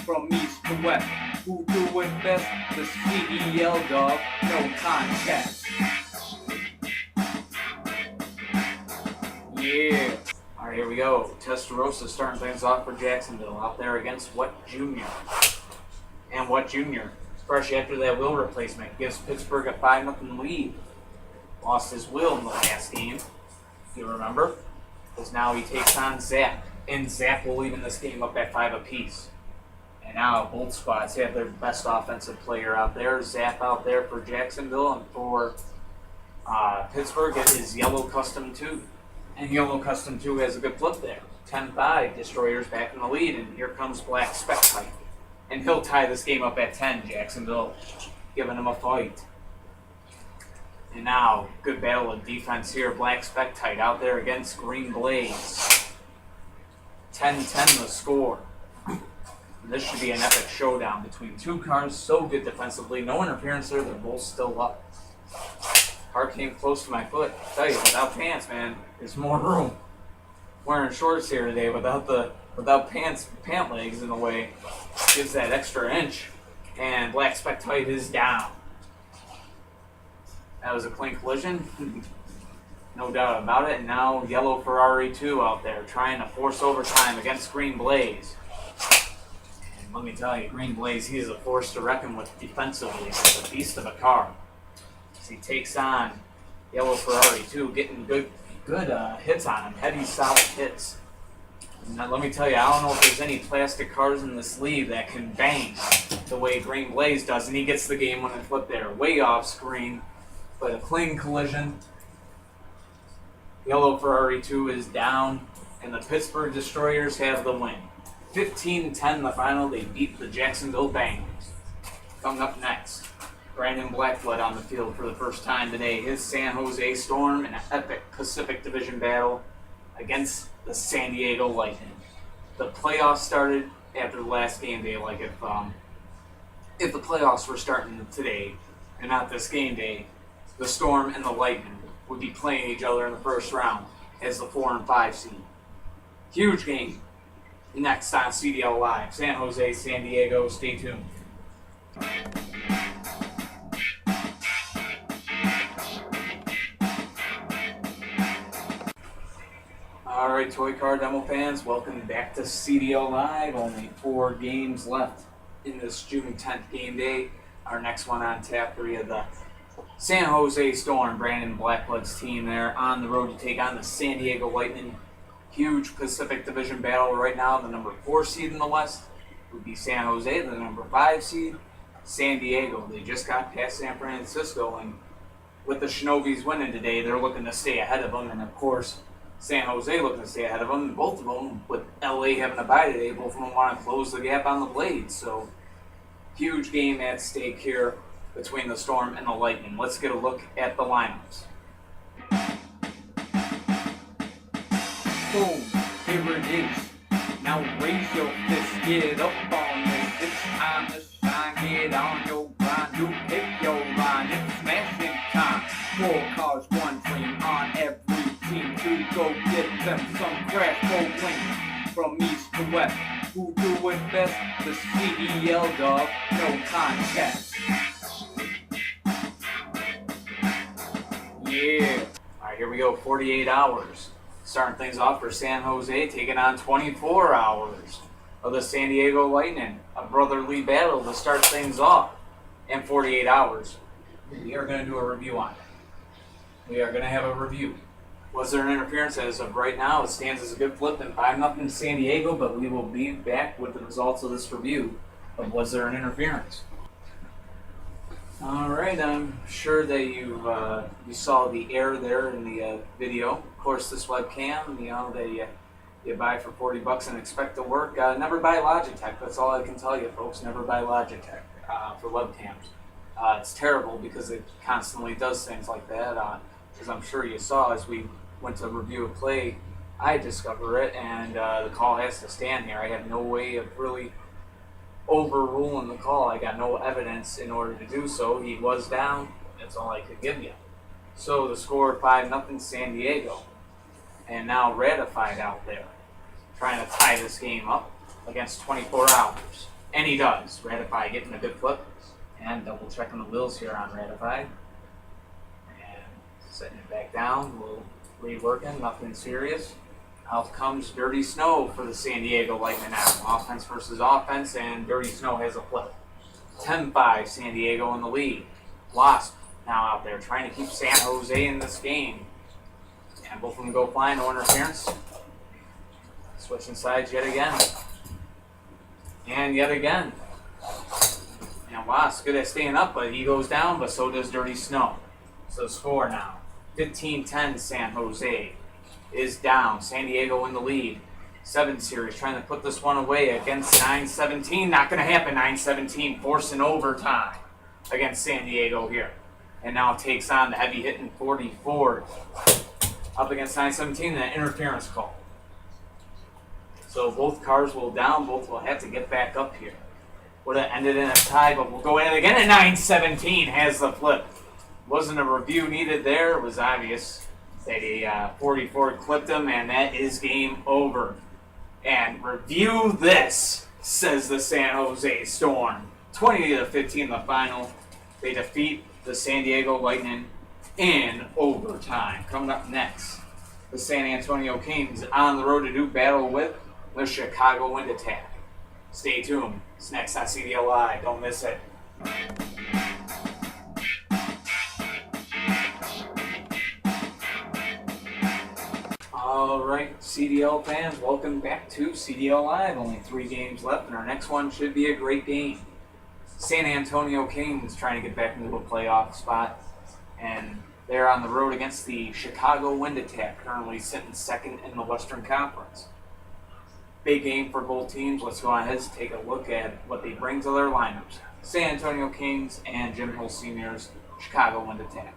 From east to west, who do it best? The CDL dog, no contest. Yeah. All right, here we go. Testarossa starting things off for Jacksonville out there against What Jr. And What Jr., fresh after that wheel replacement, gives Pittsburgh a 5-0 lead. Lost his wheel in the last game, if you remember, because now he takes on Zap. And Zap will leave in this game up at 5 apiece. And now both squads have their best offensive player out there. Zap out there for Jacksonville, and for Pittsburgh it is Yellow Custom 2. And Yellow Custom 2 has a good flip there. 10-5, Destroyers back in the lead, and here comes Black Spectite. And he'll tie this game up at 10, Jacksonville, giving him a fight. And now, good battle of defense here. Black Spectite out there against Green Blaze. 10-10 the score. And this should be an epic showdown between two cars, so good defensively. No interference there, they're both still up. Car came close to my foot. I tell you, without pants, man, there's more room. Wearing shorts here today without pant legs in the way. Gives that extra inch. And Black Spectite is down. That was a clean collision. No doubt about it. And now Yellow Ferrari 2 out there trying to force overtime against Green Blaze. And let me tell you, Green Blaze, he is a force to reckon with defensively. He's a beast of a car. As he takes on Yellow Ferrari, too, getting good hits on him, heavy, solid hits. Now, let me tell you, I don't know if there's any plastic cars in this league that can bang the way Green Blaze does, and he gets the game-winning flip there, way off screen, but a clean collision. Yellow Ferrari 2 is down, and the Pittsburgh Destroyers have the win. 15-10 in the final, they beat the Jacksonville Bangams. Coming up next, Brandon Blackblood on the field for the first time today. His San Jose Storm in an epic Pacific Division battle against the San Diego Lightning. The playoffs started after the last game day. Like if the playoffs were starting today and not this game day, the Storm and the Lightning would be playing each other in the first round as the 4 and 5 seed. Huge game. Next on CDL Live, San Jose, San Diego. Stay tuned. Alright, Toy Car Demo fans, welcome back to CDL Live. Only 4 games left in this June 10th game day. Our next one on tap, 3 of the San Jose Storm, Brandon Blackblood's team there, on the road to take on the San Diego Lightning. Huge Pacific Division battle right now. The number 4 seed in the West would be San Jose, the number 5 seed, San Diego. They just got past San Francisco, and with the Shinobis winning today, they're looking to stay ahead of them, and of course, San Jose looking to stay ahead of them, and both of them, with LA having a bye today, both of them want to close the gap on the Blades. So, huge game at stake here between the Storm and the Lightning. Let's get a look at the lineups. Boom, here it is. Now raise your fist, get up on this. It's time to shine, get on your grind. You pick your line, it's smashing time. 4 cars, 1 dream on every team to go get them some crash bowling. From east to west, who do it best? The CDL dog, no contest. Yeah. Alright, here we go, 48 hours. Starting things off for San Jose, taking on 24 hours of the San Diego Lightning. A brotherly battle to start things off. And 48 hours. We are going to do a review on it. We are going to have a review. Was there an interference? As of right now, it stands as a good flip and 5-0 San Diego, but we will be back with the results of this review of was there an interference. Alright, I'm sure that you saw the error there in the video. Of course, this webcam, that you buy for $40 and expect to work. Never buy Logitech. That's all I can tell you, folks. Never buy Logitech for webcams. It's terrible because it constantly does things like that. As I'm sure you saw as we went to review a play, I discover it, and the call has to stand here. I have no way of really overruling the call. I got no evidence in order to do so. He was down. That's all I could give you. So the score 5-0 San Diego. And now ratified out there, trying to tie this game up against 24 hours. And he does. Ratify getting a good flip. And double checking the wheels here on ratified. And setting it back down. We'll reworking, nothing serious. Out comes Dirty Snow for the San Diego Lightning now. Offense versus offense, and Dirty Snow has a flip. 10-5 San Diego in the lead. Wasp now out there trying to keep San Jose in this game. And both of them go flying, no interference. Switching sides yet again. And yet again. And Wasp good at staying up, but he goes down, but so does Dirty Snow. So score now. 15-10 San Jose is down. San Diego in the lead. 7 series trying to put this one away against 9-17. Not going to happen. 9-17 forcing overtime against San Diego here. And now takes on the heavy hitting 44 up against 9-17 and an interference call. So both cars will down. Both will have to get back up here. Would have ended in a tie, but we'll go in again at 9-17 has the flip. Wasn't a review needed there. It was obvious that a 44 clipped him, and that is game over. And review this, says the San Jose Storm. 20-15 the final. They defeat the San Diego Lightning in overtime. Coming up next, the San Antonio Kings on the road to do battle with the Chicago Wind Attack. Stay tuned. It's next on CDL Live. Don't miss it. Alright, CDL fans, welcome back to CDL Live. Only 3 games left, and our next one should be a great game. San Antonio Kings trying to get back into a playoff spot, and they're on the road against the Chicago Wind Attack, currently sitting second in the Western Conference. Big game for both teams. Let's go ahead and take a look at what they bring to their lineups. San Antonio Kings and Jim Hull Sr.'s Chicago Wind Attack.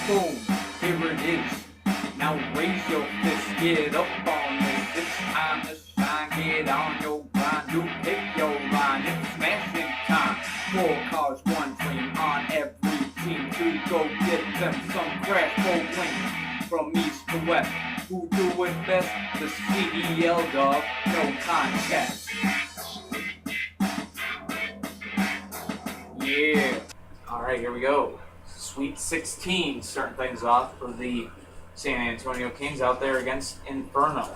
Boom, here it is. Now raise your fist, get up on this. It's time to shine, get on your grind. You pick your line, it's smashing time. 4 cars, 1 dream on every team to go get them some crash bowling. From east to west, who do it best? The CDL dog, no contest. Yeah. Alright, here we go. Sweet 16 starting things off for the San Antonio Kings out there against Inferno.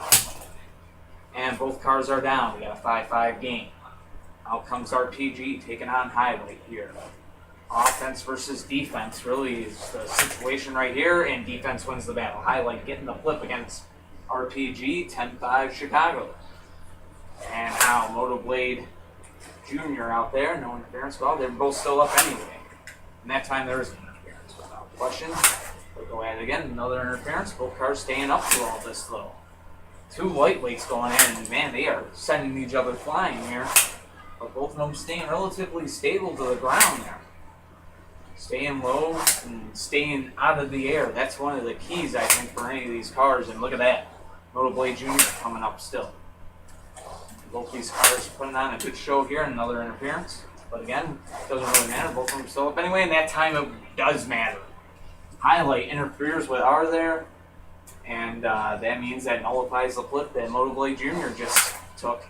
And both cars are down. We got a 5-5 game. Out comes RPG taking on Highlight here. Offense versus defense really is the situation right here, and defense wins the battle. Highlight getting the flip against RPG, 10-5 Chicago. And now Motoblade Jr. out there, no interference call. They're both still up anyway. And that time there is an interference without question. We'll go at it again, another interference. Both cars staying up through all this though. 2 lightweights going in, and man, they are sending each other flying here. But both of them staying relatively stable to the ground there. Staying low and staying out of the air. That's one of the keys, I think, for any of these cars. And look at that. Motoblade Jr. coming up still. Both these cars putting on a good show here. Another interference. But again, it doesn't really matter. Both of them still up anyway. And that time it does matter. Highlight interferes with R there. And that means that nullifies the flip that Motoblade Jr. just took.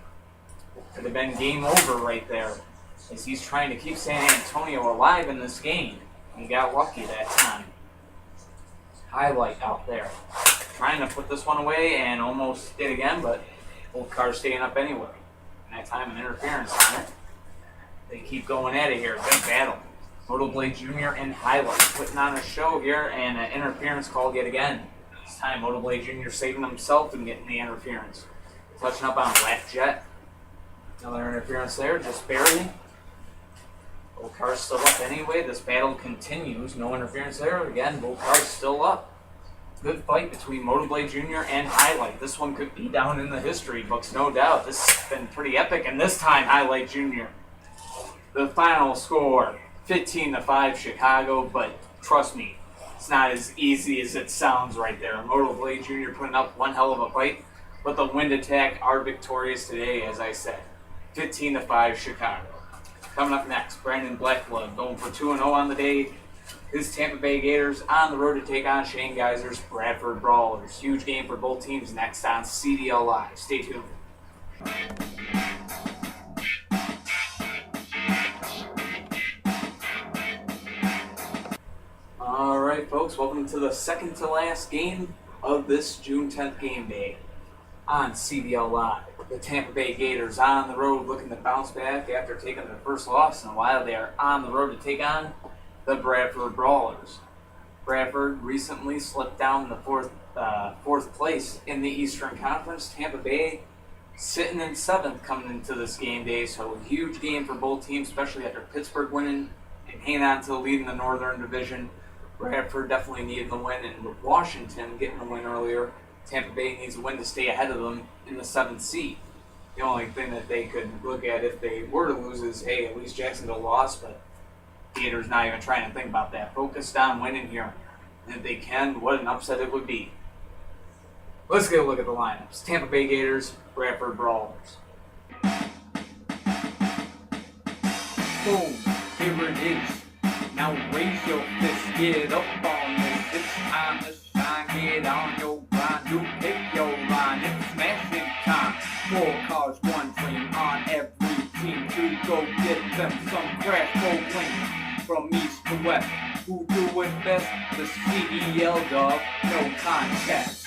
Could have been game over right there, as he's trying to keep San Antonio alive in this game. He got lucky that time. Highlight out there. Trying to put this one away and almost did again, but both cars staying up anyway. And that time an interference on it. They keep going at it here. Big battle. Motoblade Jr. and Highlight putting on a show here, and an interference call yet again. This time Motoblade Jr. saving himself and getting the interference. Touching up on Black Jet. Another interference there, just barely. Both cars still up anyway. This battle continues. No interference there. Again, both cars still up. Good fight between Motoblade Jr. and Highlight. This one could be down in the history books, no doubt. This has been pretty epic, and this time Highlight Jr. The final score, 15-5 Chicago, but trust me, it's not as easy as it sounds right there. Motoblade Jr. putting up one hell of a fight, but the Wind Attack are victorious today, as I said. 15-5 Chicago. Coming up next, Brandon Blackblood going for 2-0 on the day. His Tampa Bay Gators on the road to take on Shane Geiser's Bradford Brawlers. Huge game for both teams next on CDL Live. Stay tuned. Alright folks, welcome to the second to last game of this June 10th game day on CDL Live. The Tampa Bay Gators on the road looking to bounce back after taking their first loss in a while. They are on the road to take on the Bradford Brawlers. Bradford recently slipped down the fourth place in the Eastern Conference. Tampa Bay sitting in 7th coming into this game day, so a huge game for both teams, especially after Pittsburgh winning and hanging on to the lead in the Northern Division. Bradford definitely needed the win, and with Washington getting the win earlier, Tampa Bay needs a win to stay ahead of them in the 7th seed. The only thing that they could look at if they were to lose is, hey, at least Jacksonville lost, but Gators not even trying to think about that. Focused on winning here. And if they can, what an upset it would be. Let's get a look at the lineups. Tampa Bay Gators, Bradford Brawlers. Boom, here it is. Now raise your fist, get up on this. It's time to shine, get on your grind. You pick your line, it's smashing time. 4 cars, 1 dream on every team to go get them some crash bowling. From east to west, who do it best? The CDL dog, no contest.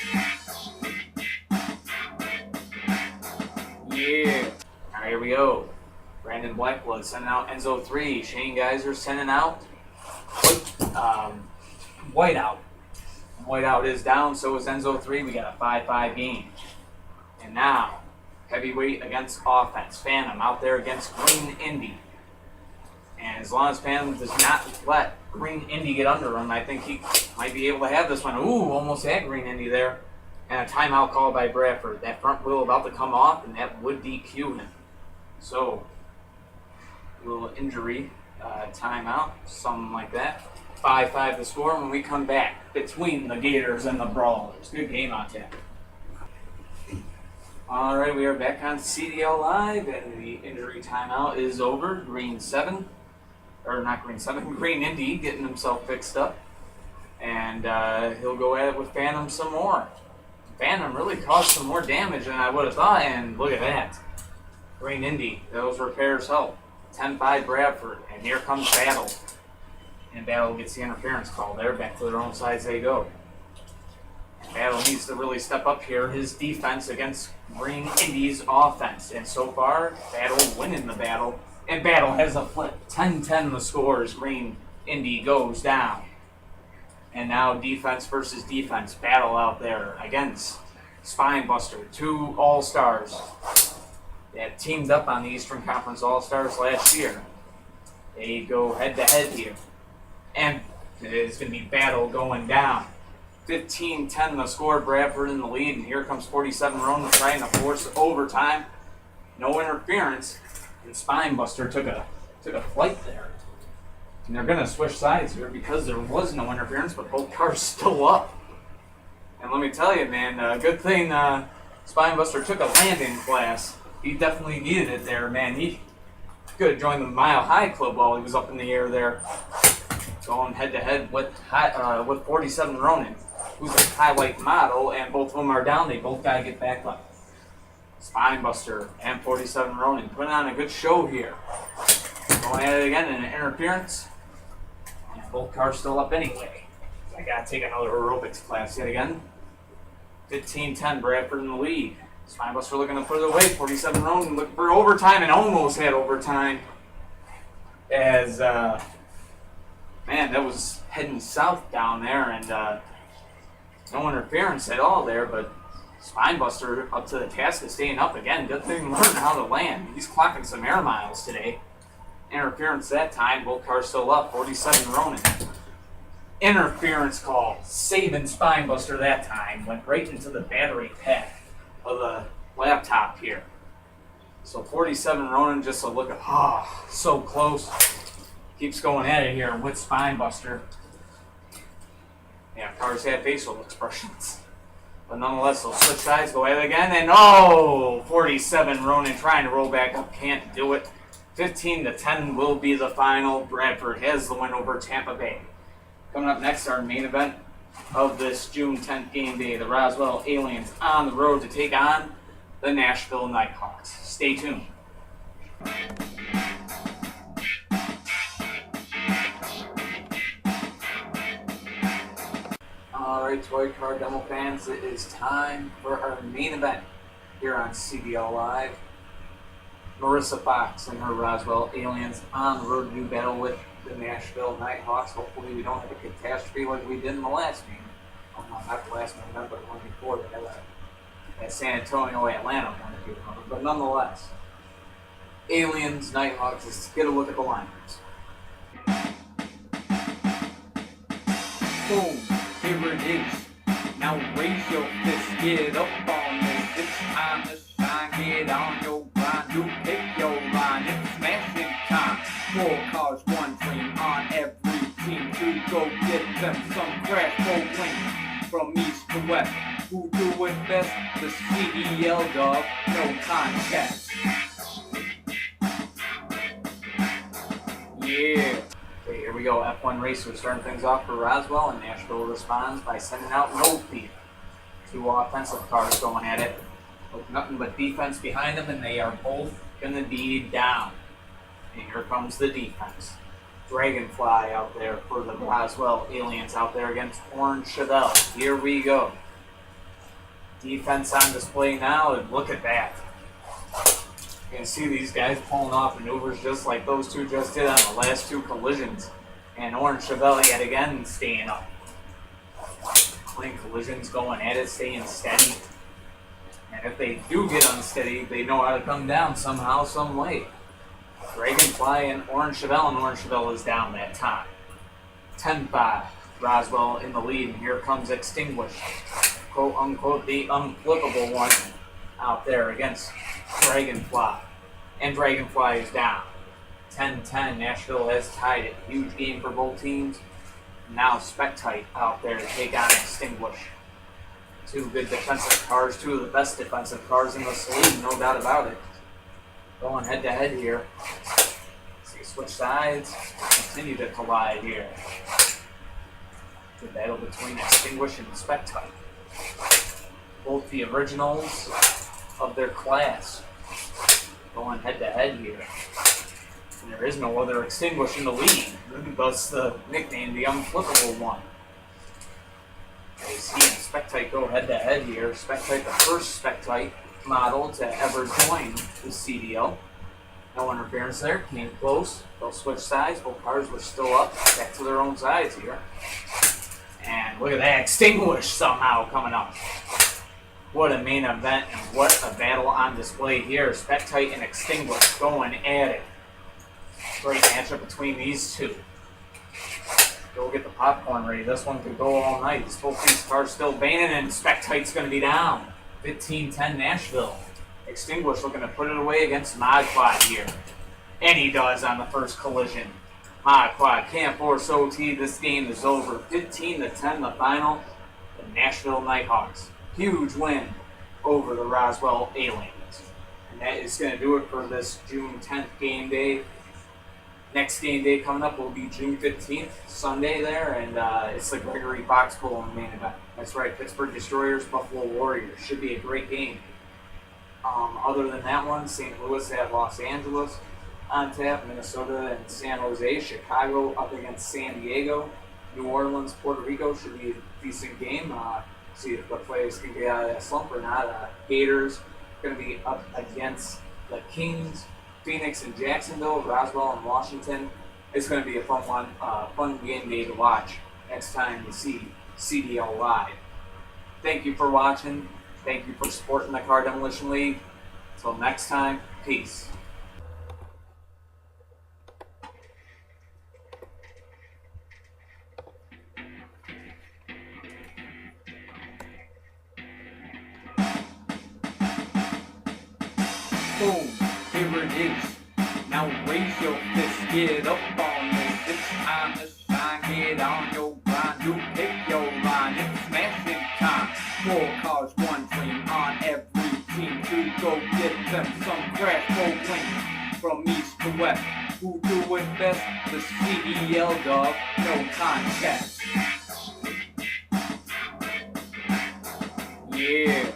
Yeah. All right, here we go. Brandon Blackblood sending out Enzo 3. Shane Geyser sending out Whiteout. Whiteout is down, so is Enzo 3. We got a 5-5 game. And now, heavyweight against offense. Phantom out there against Green Indy. And as long as Phantom does not let Green Indy get under him, I think he might be able to have this one. Ooh, almost had Green Indy there. And a timeout call by Bradford. That front wheel about to come off, and that would DQ him. So, a little injury timeout, something like that. 5-5 the score when we come back between the Gators and the Brawlers. Good game on tap. All right, we are back on CDL Live, and the injury timeout is over. Green Indy getting himself fixed up, and he'll go at it with Phantom some more. Phantom really caused some more damage than I would have thought, and look at that. Green Indy, those repairs help. 10-5 Bradford, and here comes Battle. And Battle gets the interference call there. Back to their own sides they go. Battle needs to really step up here, his defense against Green Indy's offense. And so far, Battle winning the battle. And Battle has a flip. 10-10 the scores. Green Indy goes down. And now defense versus defense. Battle out there against Spinebuster. 2 All-Stars that teamed up on the Eastern Conference All-Stars last year. They go head-to-head here. And it's going to be Battle going down. 15-10 the score, Bradford in the lead, and here comes 47 Ronan trying to force overtime. No interference, and Spinebuster took a flight there. And they're going to switch sides here because there was no interference, but both cars still up. And let me tell you, man, good thing Spinebuster took a landing class. He definitely needed it there, man. He could have joined the Mile High Club while he was up in the air there. Going head-to-head with 47 Ronan, who's a highlight model, and both of them are down. They both got to get back up. Spinebuster and 47 Ronan putting on a good show here. Going at it again in an interference. And both cars still up anyway. I got to take another aerobics class yet again. 15-10 Bradford in the lead. Spinebuster looking to put it away. 47 Ronan looking for overtime and almost had overtime. As man, that was heading south down there, and no interference at all there, but Spinebuster up to the task of staying up again. Good thing learning how to land. He's clocking some air miles today. Interference that time, both cars still up, 47 Ronan. Interference call, saving Spinebuster that time. Went right into the battery pack of the laptop here. So 47 Ronan just a look at, so close. Keeps going at it here with Spinebuster. Yeah, cars have facial expressions. But nonetheless, they'll switch sides, go at it again, and 47 Ronan trying to roll back up, can't do it. 15-10 will be the final. Bradford has the win over Tampa Bay. Coming up next, our main event of this June 10th game day, the Roswell Aliens on the road to take on the Nashville Nighthawks. Stay tuned. Alright, Toy Car Demo fans, it is time for our main event here on CDL Live. Marissa Fox and her Roswell Aliens on the road to do battle with the Nashville Nighthawks. Hopefully we don't have a catastrophe like we did in the last game. Oh, no, not the last game, but the one before that San Antonio, Atlanta one. But nonetheless, Aliens, Nighthawks, let's get a look at the lineups. Boom, here it is. Now raise your fist, get up on this. It's time to shine, get on your grind. You pick your line, it's smashing time. 4 cars, 1 dream on every team to go get them some crash for win. From east to west, who do it best? The CDL dog, no contest. Yeah. Okay, here we go. F1 racer starting things off for Roswell, and Nashville responds by sending out No Fear. 2 offensive cars going at it with nothing but defense behind them, and they are both going to be down. And here comes the defense. Dragonfly out there for the Roswell Aliens out there against Orange Chevelle. Here we go. Defense on display now, and look at that. You can see these guys pulling off maneuvers just like those two just did on the last two collisions. And Orange Chevelle yet again staying up. Clean collisions going at it, staying steady. And if they do get unsteady, they know how to come down somehow, some way. Dragonfly and Orange Chevelle is down that time. 10-5, Roswell in the lead, and here comes Extinguish. Quote unquote, the unflippable one out there against Dragonfly. And Dragonfly is down. 10-10, Nashville has tied it. Huge game for both teams. Now Spectite out there to take on Extinguish. Two good defensive cars, two of the best defensive cars in this league, no doubt about it. Going head to head here. See, switch sides, continue to collide here. Good battle between Extinguish and Spectite. Both the originals of their class. Going head to head here. And there is no other Extinguish in the league. Thus the nickname, the unflippable one. You see Spectite go head to head here. Spectite, the first Spectite model to ever join the CDL. No interference there, came close. They'll switch sides, both cars were still up, back to their own sides here. And look at that, Extinguish somehow coming up. What a main event and what a battle on display here. Spectite and Extinguish going at it. Great matchup between these two. Go get the popcorn ready. This one could go all night. Both these cars still banging, and Spectite's going to be down. 15-10 Nashville. Extinguish looking to put it away against Mod Quad here. And he does on the first collision. Mod Quad can't force OT. This game is over. 15-10 the final. The Nashville Nighthawks. Huge win over the Roswell Aliens. And that is going to do it for this June 10th game day. Next game day coming up will be June 15th, Sunday there, and it's the Gregory Fox Bowl in the main event. That's right, Pittsburgh Destroyers, Buffalo Warriors. Should be a great game. Other than that one, St. Louis at Los Angeles on tap, Minnesota and San Jose, Chicago up against San Diego, New Orleans, Puerto Rico should be a decent game. See if the Playas can get out of that slump or not. Gators going to be up against the Kings. Phoenix and Jacksonville, Roswell and Washington. It's going to be a fun game day to watch next time you see CDL live. Thank you for watching. Thank you for supporting the Car Demolition League. Until next time, peace. Boom, here it is. Now raise your fist, get up on this. It's time to shine, get on your grind. You pick your line, it's smashing time. 4 cars, 1 dream on every team. To go get them some crash go win. From east to west, who do it best? The CDL dog, no contest. Yeah.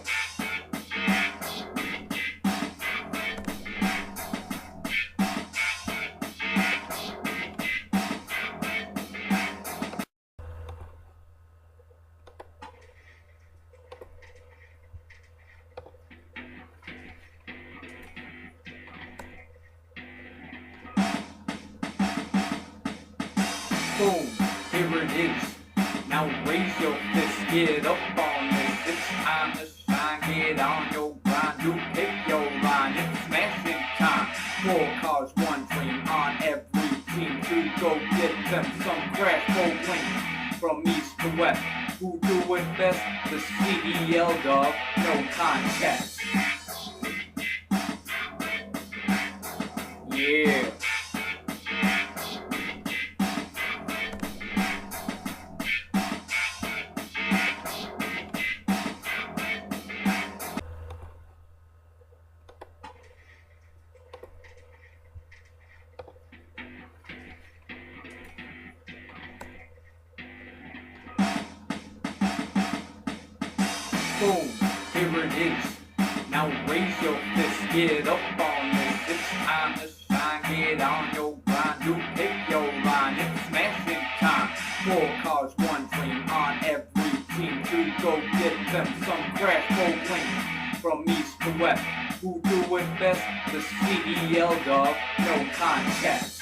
Boom, here it is. Now raise your fist, get up on this. It's time to shine, get on your grind. You pick your line, it's smashing time. 4 cars, 1 dream on every team. To go get them some crash go win. From east to west, who do it best? The CDL dog, no contest. Yeah. Boom, here it is. Now raise your fist, get up on this. It's time to shine, get on your grind. You pick your line, it's smashing time. 4 cars, 1 dream on every team. To go get them some crash go win. From east to west, Who doing best? The CDL dog, no contest.